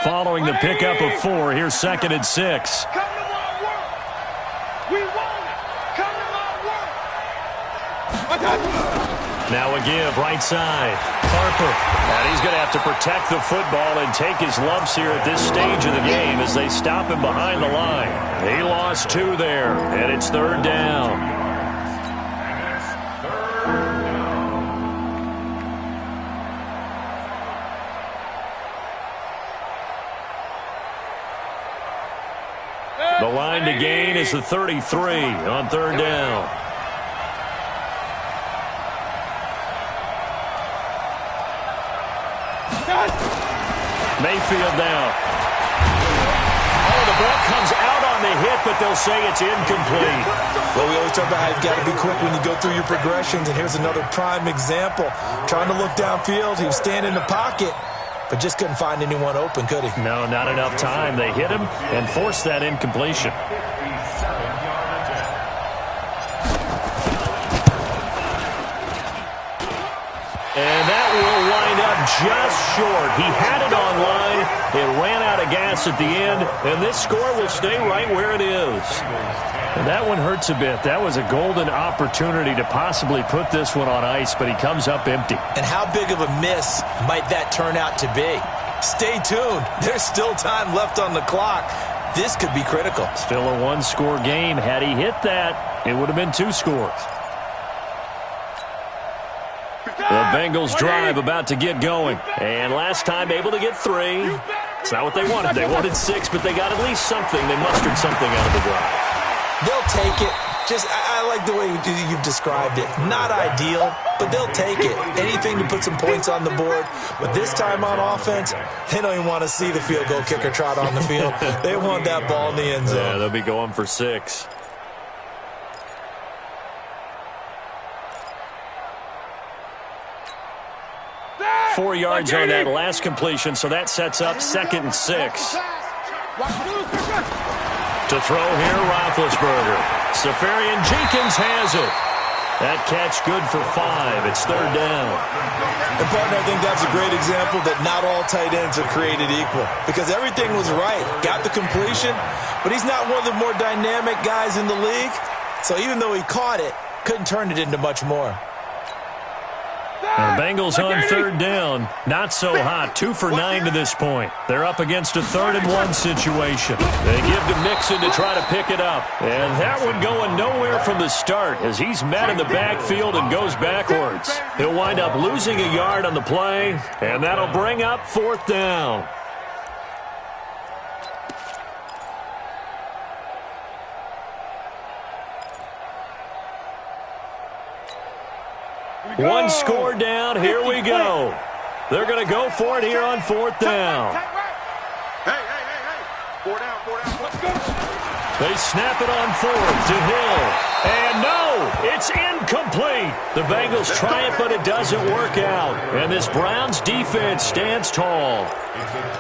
Following the pickup of 4, here's 2nd and 6. Come to my work. We want it. Come to my work. Now a give, right side. Harper. And he's going to have to protect the football and take his lumps here at this stage of the game as they stop him behind the line. He lost 2 there, and it's 3rd down. The line to gain is the 33 on 3rd down. Mayfield down. Oh, the ball comes out on the hit, but they'll say it's incomplete. Well, we always talk about how you've got to be quick when you go through your progressions, and here's another prime example. Trying to look downfield, he was standing in the pocket, but just couldn't find anyone open, could he? No, not enough time. They hit him and forced that incompletion. And that will wind up just short. He had it on line. It ran out of gas at the end, and this score will stay right where it is. And that one hurts a bit. That was a golden opportunity to possibly put this one on ice, but he comes up empty. And how big of a miss might that turn out to be? Stay tuned. There's still time left on the clock. This could be critical. Still a one-score game. Had he hit that, it would have been 2 scores. The Bengals drive about to get going. And last time able to get 3. It's not what they wanted. They wanted 6, but they got at least something. They mustered something out of the drive. They'll take it. I like the way you've described it. Not ideal, but they'll take it. Anything to put some points on the board. But this time on offense, they don't even want to see the field goal kicker trot on the field. They want that ball in the end zone. Yeah, they'll be going for 6. Four yards on that last completion, so that sets up 2nd and 6. To throw here, Roethlisberger. Safarian Jenkins has it. That catch good for 5. It's 3rd down. And, partner, I think that's a great example that not all tight ends are created equal. Because everything was right. Got the completion, but he's not one of the more dynamic guys in the league. So even though he caught it, couldn't turn it into much more. The Bengals on 3rd down. Not so hot. 2 for 9 to this point. They're up against a 3rd and 1 situation. They give to Mixon to try to pick it up. And that one going nowhere from the start as he's met in the backfield and goes backwards. He'll wind up losing a yard on the play, and that'll bring up 4th down. One score down. Here we go. They're going to go for it here on 4th down. Hey. 4 down. Let's go. They snap it on 4th to Hill. And no, it's incomplete. The Bengals try it, but it doesn't work out. And this Browns defense stands tall.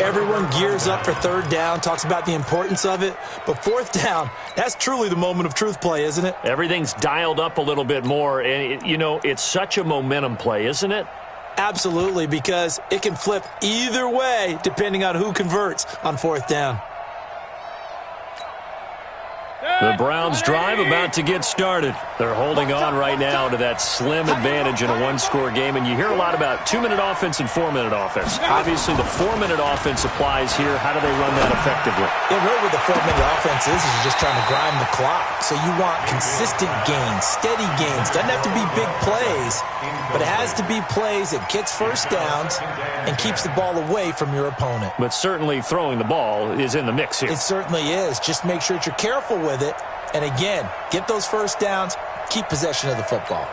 Everyone gears up for 3rd down, talks about the importance of it. But 4th down, that's truly the moment of truth play, isn't it? Everything's dialed up a little bit more. And, it's such a momentum play, isn't it? Absolutely, because it can flip either way depending on who converts on 4th down. The Browns drive about to get started. They're holding on right now to that slim advantage in a one-score game, and you hear a lot about 2-minute offense and 4-minute offense. Obviously, the 4-minute offense applies here. How do they run that effectively? Yeah, really what the 4-minute offense is you're just trying to grind the clock. So you want consistent gains, steady gains. Doesn't have to be big plays, but it has to be plays that gets first downs and keeps the ball away from your opponent. But certainly throwing the ball is in the mix here. It certainly is. Just make sure that you're careful with it. And again, get those first downs, keep possession of the football.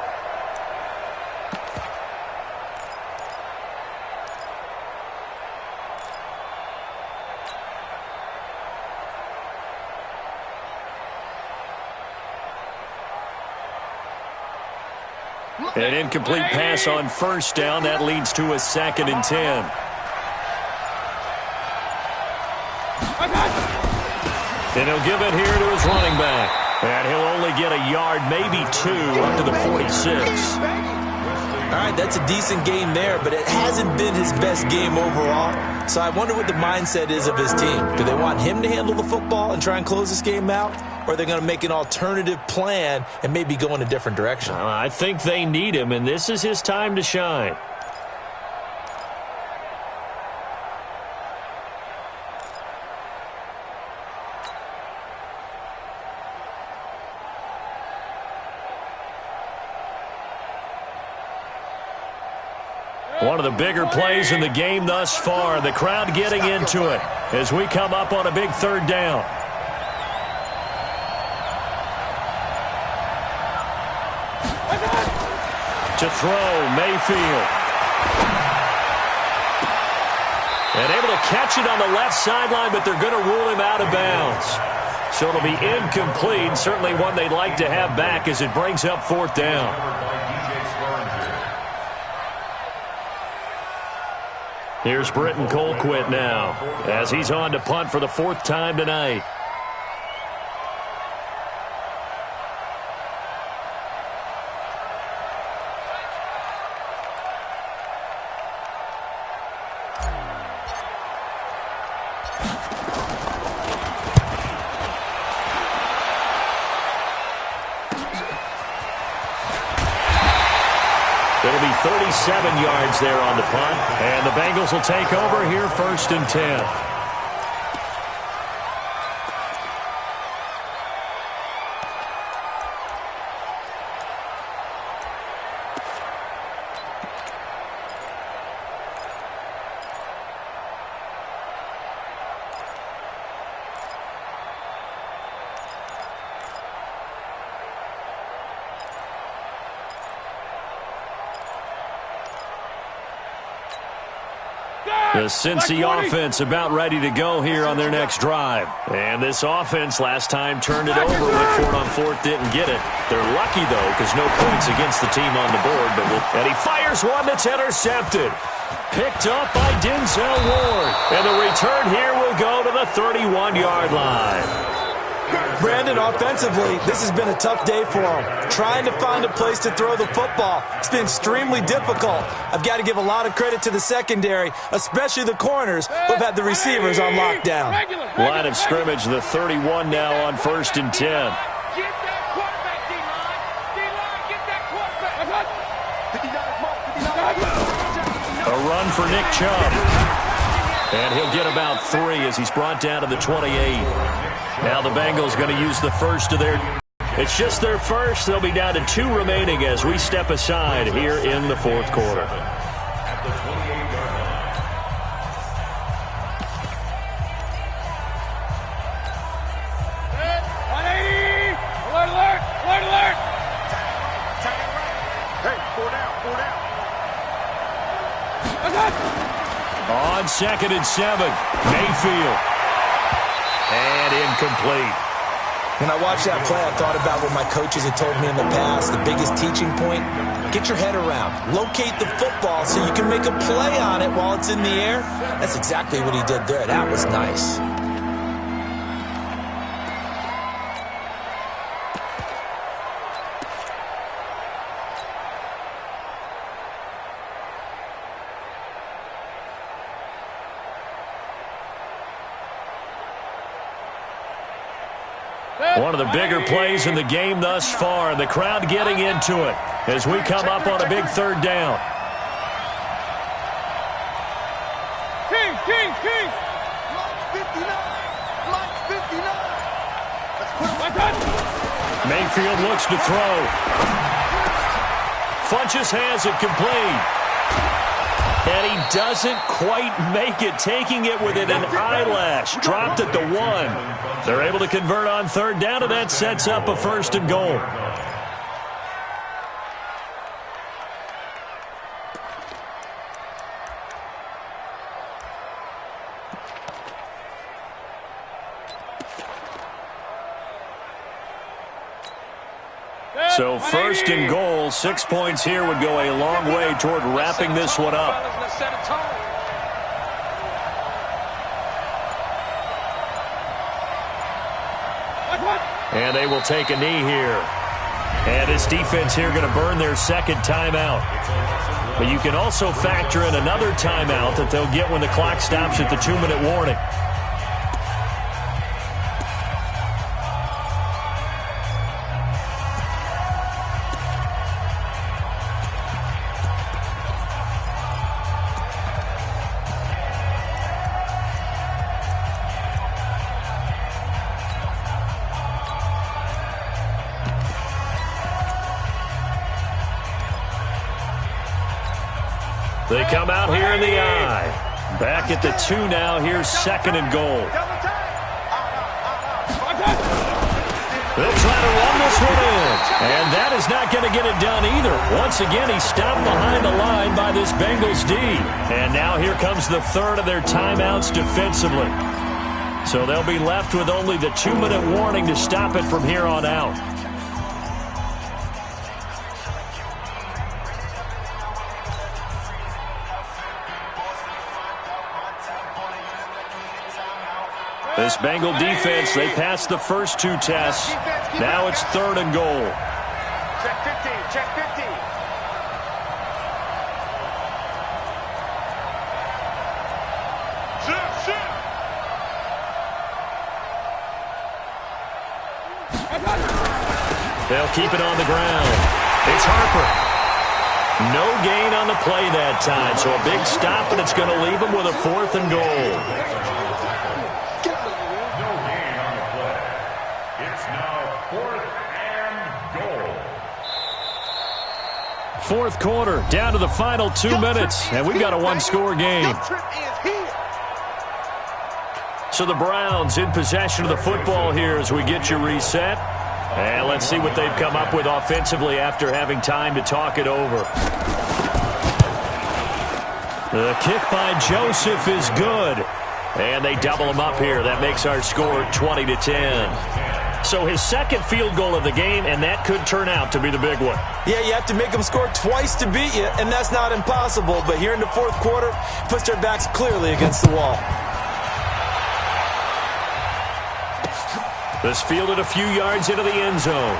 An incomplete pass on 1st down. That leads to a 2nd and 10. And he'll give it here to his running back. And he'll only get a yard, maybe 2, up to the 46. All right, that's a decent game there, but it hasn't been his best game overall. So I wonder what the mindset is of his team. Do they want him to handle the football and try and close this game out? Or are they going to make an alternative plan and maybe go in a different direction? I think they need him, and this is his time to shine. One of the bigger plays in the game thus far. The crowd getting into it as we come up on a big 3rd down. To throw, Mayfield. And able to catch it on the left sideline, but they're going to rule him out of bounds. So it'll be incomplete. Certainly one they'd like to have back as it brings up fourth down. Here's Britton Colquitt now as he's on to punt for the fourth time tonight. It'll be 37 yards there on the punt, and the Bengals will take over here 1st and 10. The Cincy offense about ready to go here on their next drive. And this offense last time turned it over with 4th on 4th, didn't get it. They're lucky, though, because no points against the team on the board. And he fires one that's intercepted. Picked up by Denzel Ward. And the return here will go to the 31-yard line. Brandon, offensively, this has been a tough day for him. Trying to find a place to throw the football. It's been extremely difficult. I've got to give a lot of credit to the secondary, especially the corners who have had the receivers on lockdown. Line of scrimmage, the 31 now on 1st and 10. Get that quarterback, D-line. D-line, get that quarterback. A run for Nick Chubb. And he'll get about 3 as he's brought down to the 28. Now the Bengals going to use the first of their... It's just their first. They'll be down to 2 remaining as we step aside here in the 4th quarter. At the 28-yard line. Set. 180. Alert, alert, alert, alert. Hey, 4 down, 4 down. On 2nd and 7, Mayfield. And incomplete. When I watched that play, I thought about what my coaches had told me in the past. The biggest teaching point, get your head around. Locate the football so you can make a play on it while it's in the air. That's exactly what he did there. That was nice. One of the bigger plays in the game thus far, and the crowd getting into it as we come up on a big 3rd down. King. Line 59. Line 59. Mayfield looks to throw. Funches has it complete. And he doesn't quite make it, taking it within an eyelash. Dropped at the 1. They're able to convert on 3rd down, and that sets up a 1st and goal. So 1st and goal, 6 points here would go a long way toward wrapping this one up. And they will take a knee here. And this defense here going to burn their 2nd timeout. But you can also factor in another timeout that they'll get when the clock stops at the 2-minute warning. They come out here in the eye. Back at the 2 now. Here's 2nd and goal. They'll try to run this one in. And that is not going to get it done either. Once again, he stopped behind the line by this Bengals D. And now here comes the third of their timeouts defensively. So they'll be left with only the 2-minute warning to stop it from here on out. This Bengal defense, they passed the first two tests. Now it's 3rd and goal. Check 15, check 15. They'll keep it on the ground. It's Harper. No gain on the play that time, so a big stop, and it's going to leave them with a 4th and goal. Fourth quarter, down to the final 2 minutes, and we've got a one-score game. So the Browns in possession of the football here as we get you reset. And let's see what they've come up with offensively after having time to talk it over. The kick by Joseph is good. And they double him up here. That makes our score 20-10. So his second field goal of the game, and that could turn out to be the big one. Yeah, you have to make them score twice to beat you, and that's not impossible. But here in the fourth quarter, puts their backs clearly against the wall. This fielded a few yards into the end zone.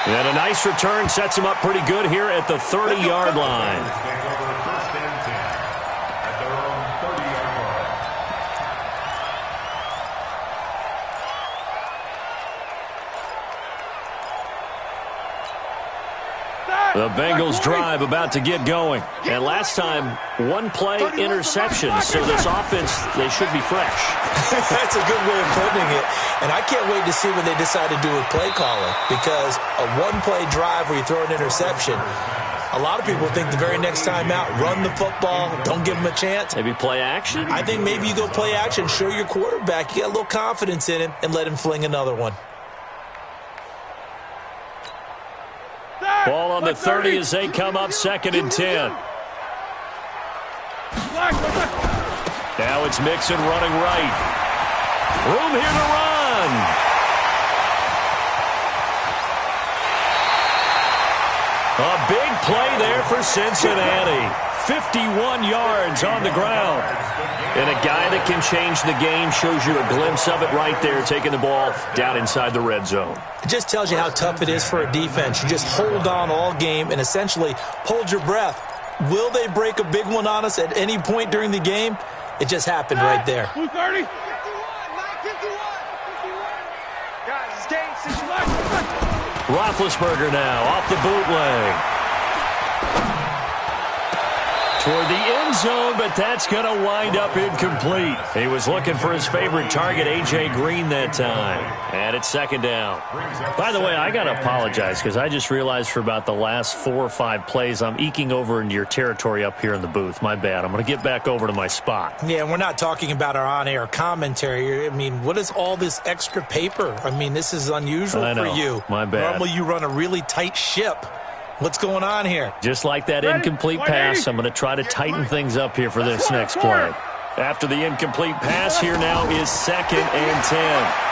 And a nice return sets him up pretty good here at the 30-yard line. The Bengals drive about to get going. And last time, one-play interception. So this offense, they should be fresh. That's a good way of putting it. And I can't wait to see what they decide to do with play calling. Because a one-play drive where you throw an interception, a lot of people think the very next time out, run the football, don't give them a chance. Maybe play action? I think maybe you go play action, show your quarterback, you got a little confidence in him, and let him fling another one. Ball on the 30 as they come up 2nd and 10. Now it's Mixon running right. Room here to run. A big play there for Cincinnati. 51 yards on the ground. And a guy that can change the game shows you a glimpse of it right there, taking the ball down inside the red zone. It just tells you how tough it is for a defense. You just hold on all game and essentially hold your breath. Will they break a big one on us at any point during the game? It just happened right there. 230. Guys, it's game 6. Roethlisberger now off the bootleg. Toward the end zone, but that's going to wind up incomplete. He was looking for his favorite target, A.J. Green, that time. And it's 2nd down. By the way, I got to apologize because I just realized for about the last 4 or 5 plays, I'm eking over into your territory up here in the booth. My bad. I'm going to get back over to my spot. Yeah, we're not talking about our on-air commentary. I mean, what is all this extra paper? I mean, this is unusual for you. My bad. Normally you run a really tight ship. What's going on here? Just like that incomplete pass, I'm going to try to tighten things up here for this next play. After the incomplete pass, here now is 2nd and 10.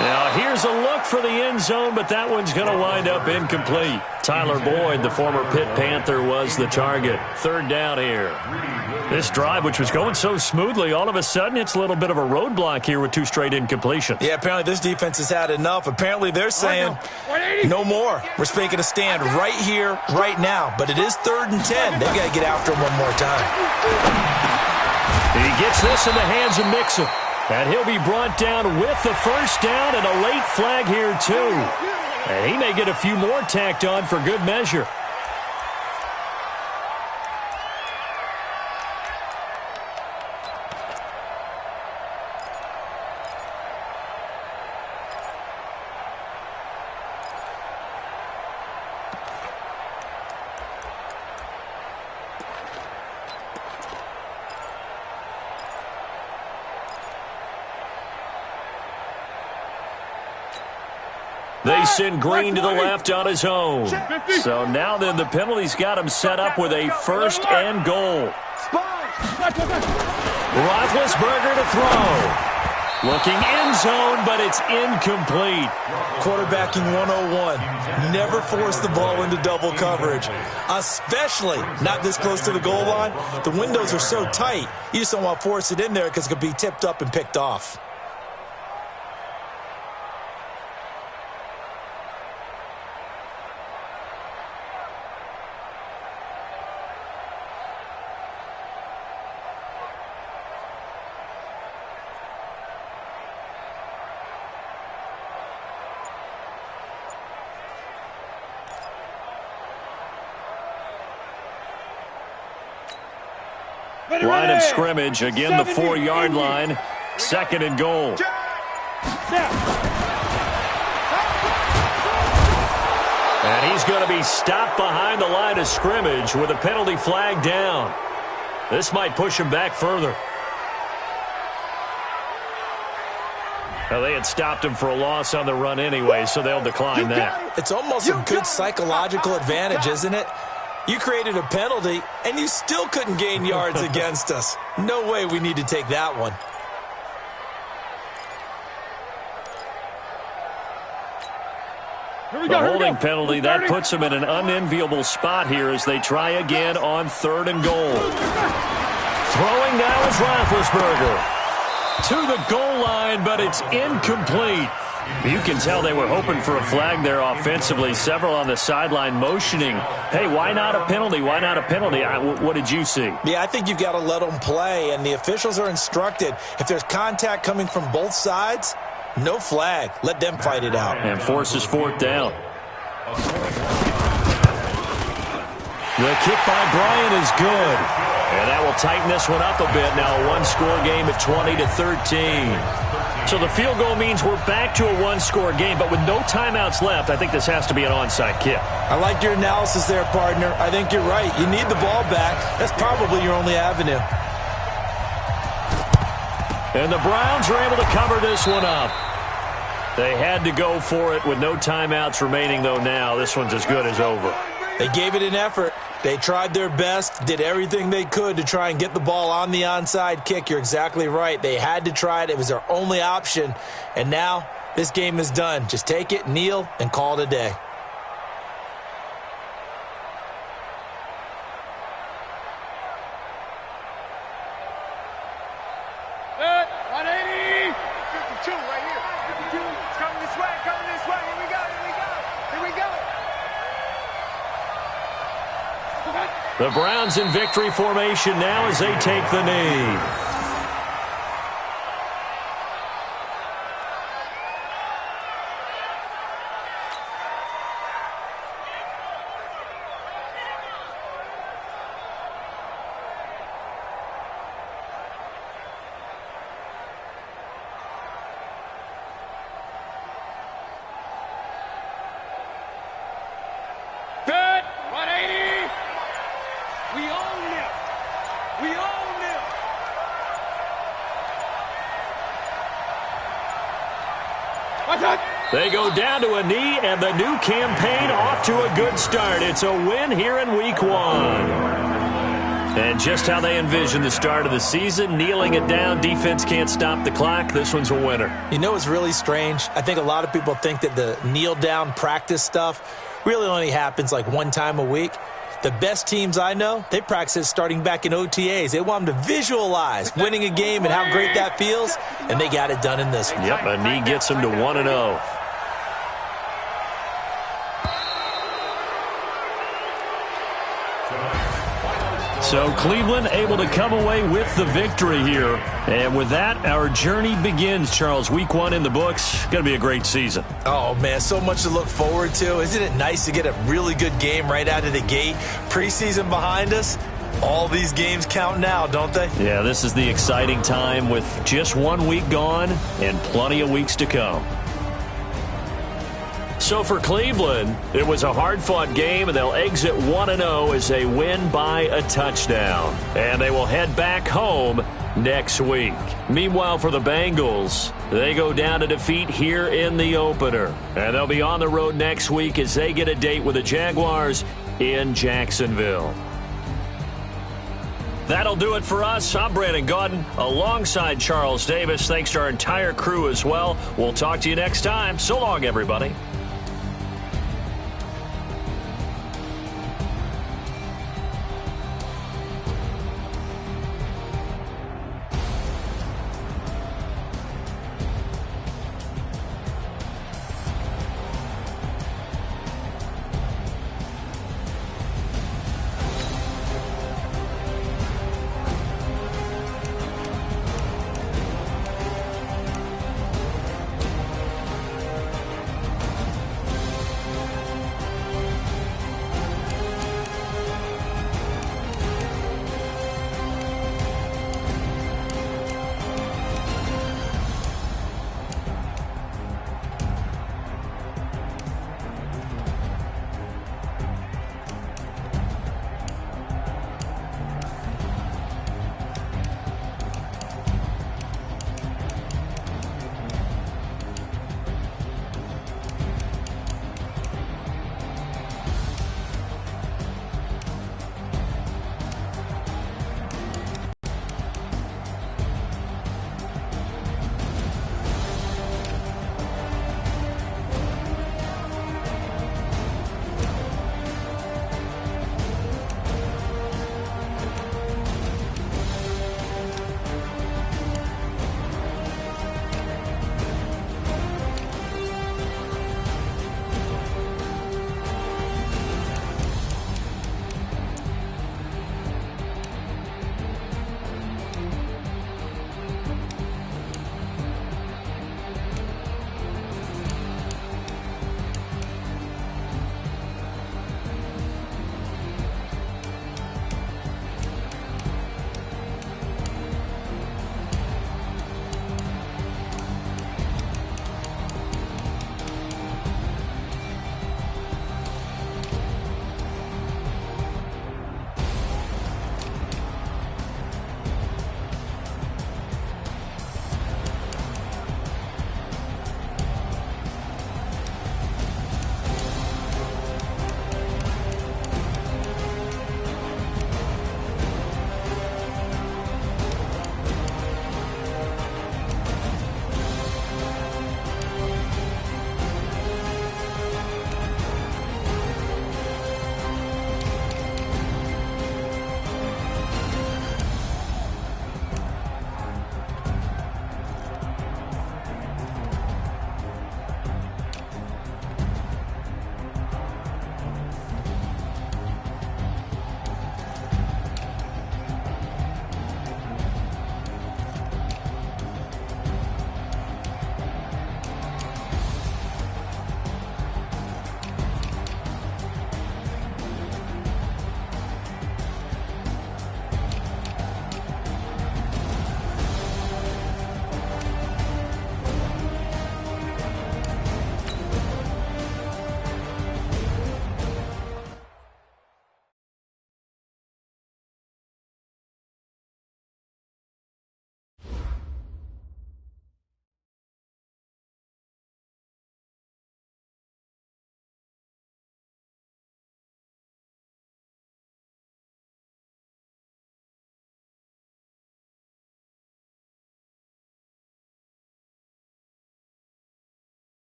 Now, here's a look for the end zone, but that one's going to wind up incomplete. Tyler Boyd, the former Pitt Panther, was the target. 3rd down here. This drive, which was going so smoothly, all of a sudden it's a little bit of a roadblock here with 2 straight incompletions. Yeah, apparently this defense has had enough. Apparently they're saying no more. We're making a stand right here, right now. But it is 3rd and 10. They got to get after him one more time. He gets this in the hands of Mixon. And he'll be brought down with the first down and a late flag here, too. And he may get a few more tacked on for good measure. they send Green to the left on his own. So now then the penalty's got him set up with a 1st and goal. Roethlisberger to throw. Looking end zone, but it's incomplete. Quarterbacking 101. Never force the ball into double coverage, especially not this close to the goal line. The windows are so tight, you just don't want to force it in there because it could be tipped up and picked off. Line of scrimmage, again the 4-yard line, 2nd and goal. And he's going to be stopped behind the line of scrimmage with a penalty flag down. This might push him back further. Well, they had stopped him for a loss on the run anyway, so they'll decline that. It's almost a good psychological advantage, isn't it? You created a penalty, and you still couldn't gain yards against us. No way we need to take that one. The holding penalty, that puts them in an unenviable spot here as they try again on 3rd and goal. Throwing now is Roethlisberger. To the goal line, but it's incomplete. You can tell they were hoping for a flag there offensively. Several on the sideline motioning, hey, why not a penalty? Why not a penalty? What did you see? Yeah, I think you've got to let them play, and the officials are instructed. If there's contact coming from both sides, no flag. Let them fight it out. And forces 4th down. The kick by Bryant is good. And that will tighten this one up a bit. Now a 1-score game at 20-13. So the field goal means we're back to a 1-score game, but with no timeouts left, I think this has to be an onside kick. I like your analysis there, partner. I think you're right. You need the ball back. That's probably your only avenue. And the Browns are able to cover this one up. They had to go for it with no timeouts remaining, though now. This one's as good as over. They gave it an effort. They tried their best, did everything they could to try and get the ball on the onside kick. You're exactly right. They had to try it. It was their only option. And now this game is done. Just take it, kneel, and call it a day. The Browns in victory formation now as they take the knee. They go down to a knee, and the new campaign off to a good start. It's a win here in Week 1. And just how they envision the start of the season, kneeling it down, defense can't stop the clock. This one's a winner. You know what's really strange? I think a lot of people think that the kneel-down practice stuff really only happens like one time a week. The best teams I know, they practice it starting back in OTAs. They want them to visualize winning a game and how great that feels, and they got it done in this one. Yep, a knee gets them to 1-0. So Cleveland able to come away with the victory here. And with that, our journey begins, Charles. Week 1 in the books. Going to be a great season. Oh, man, so much to look forward to. Isn't it nice to get a really good game right out of the gate? Preseason behind us. All these games count now, don't they? Yeah, this is the exciting time with just 1 week gone and plenty of weeks to come. So for Cleveland, it was a hard-fought game, and they'll exit 1-0 as they win by a touchdown. And they will head back home next week. Meanwhile, for the Bengals, they go down to defeat here in the opener. And they'll be on the road next week as they get a date with the Jaguars in Jacksonville. That'll do it for us. I'm Brandon Gaudin alongside Charles Davis. Thanks to our entire crew as well. We'll talk to you next time. So long, everybody.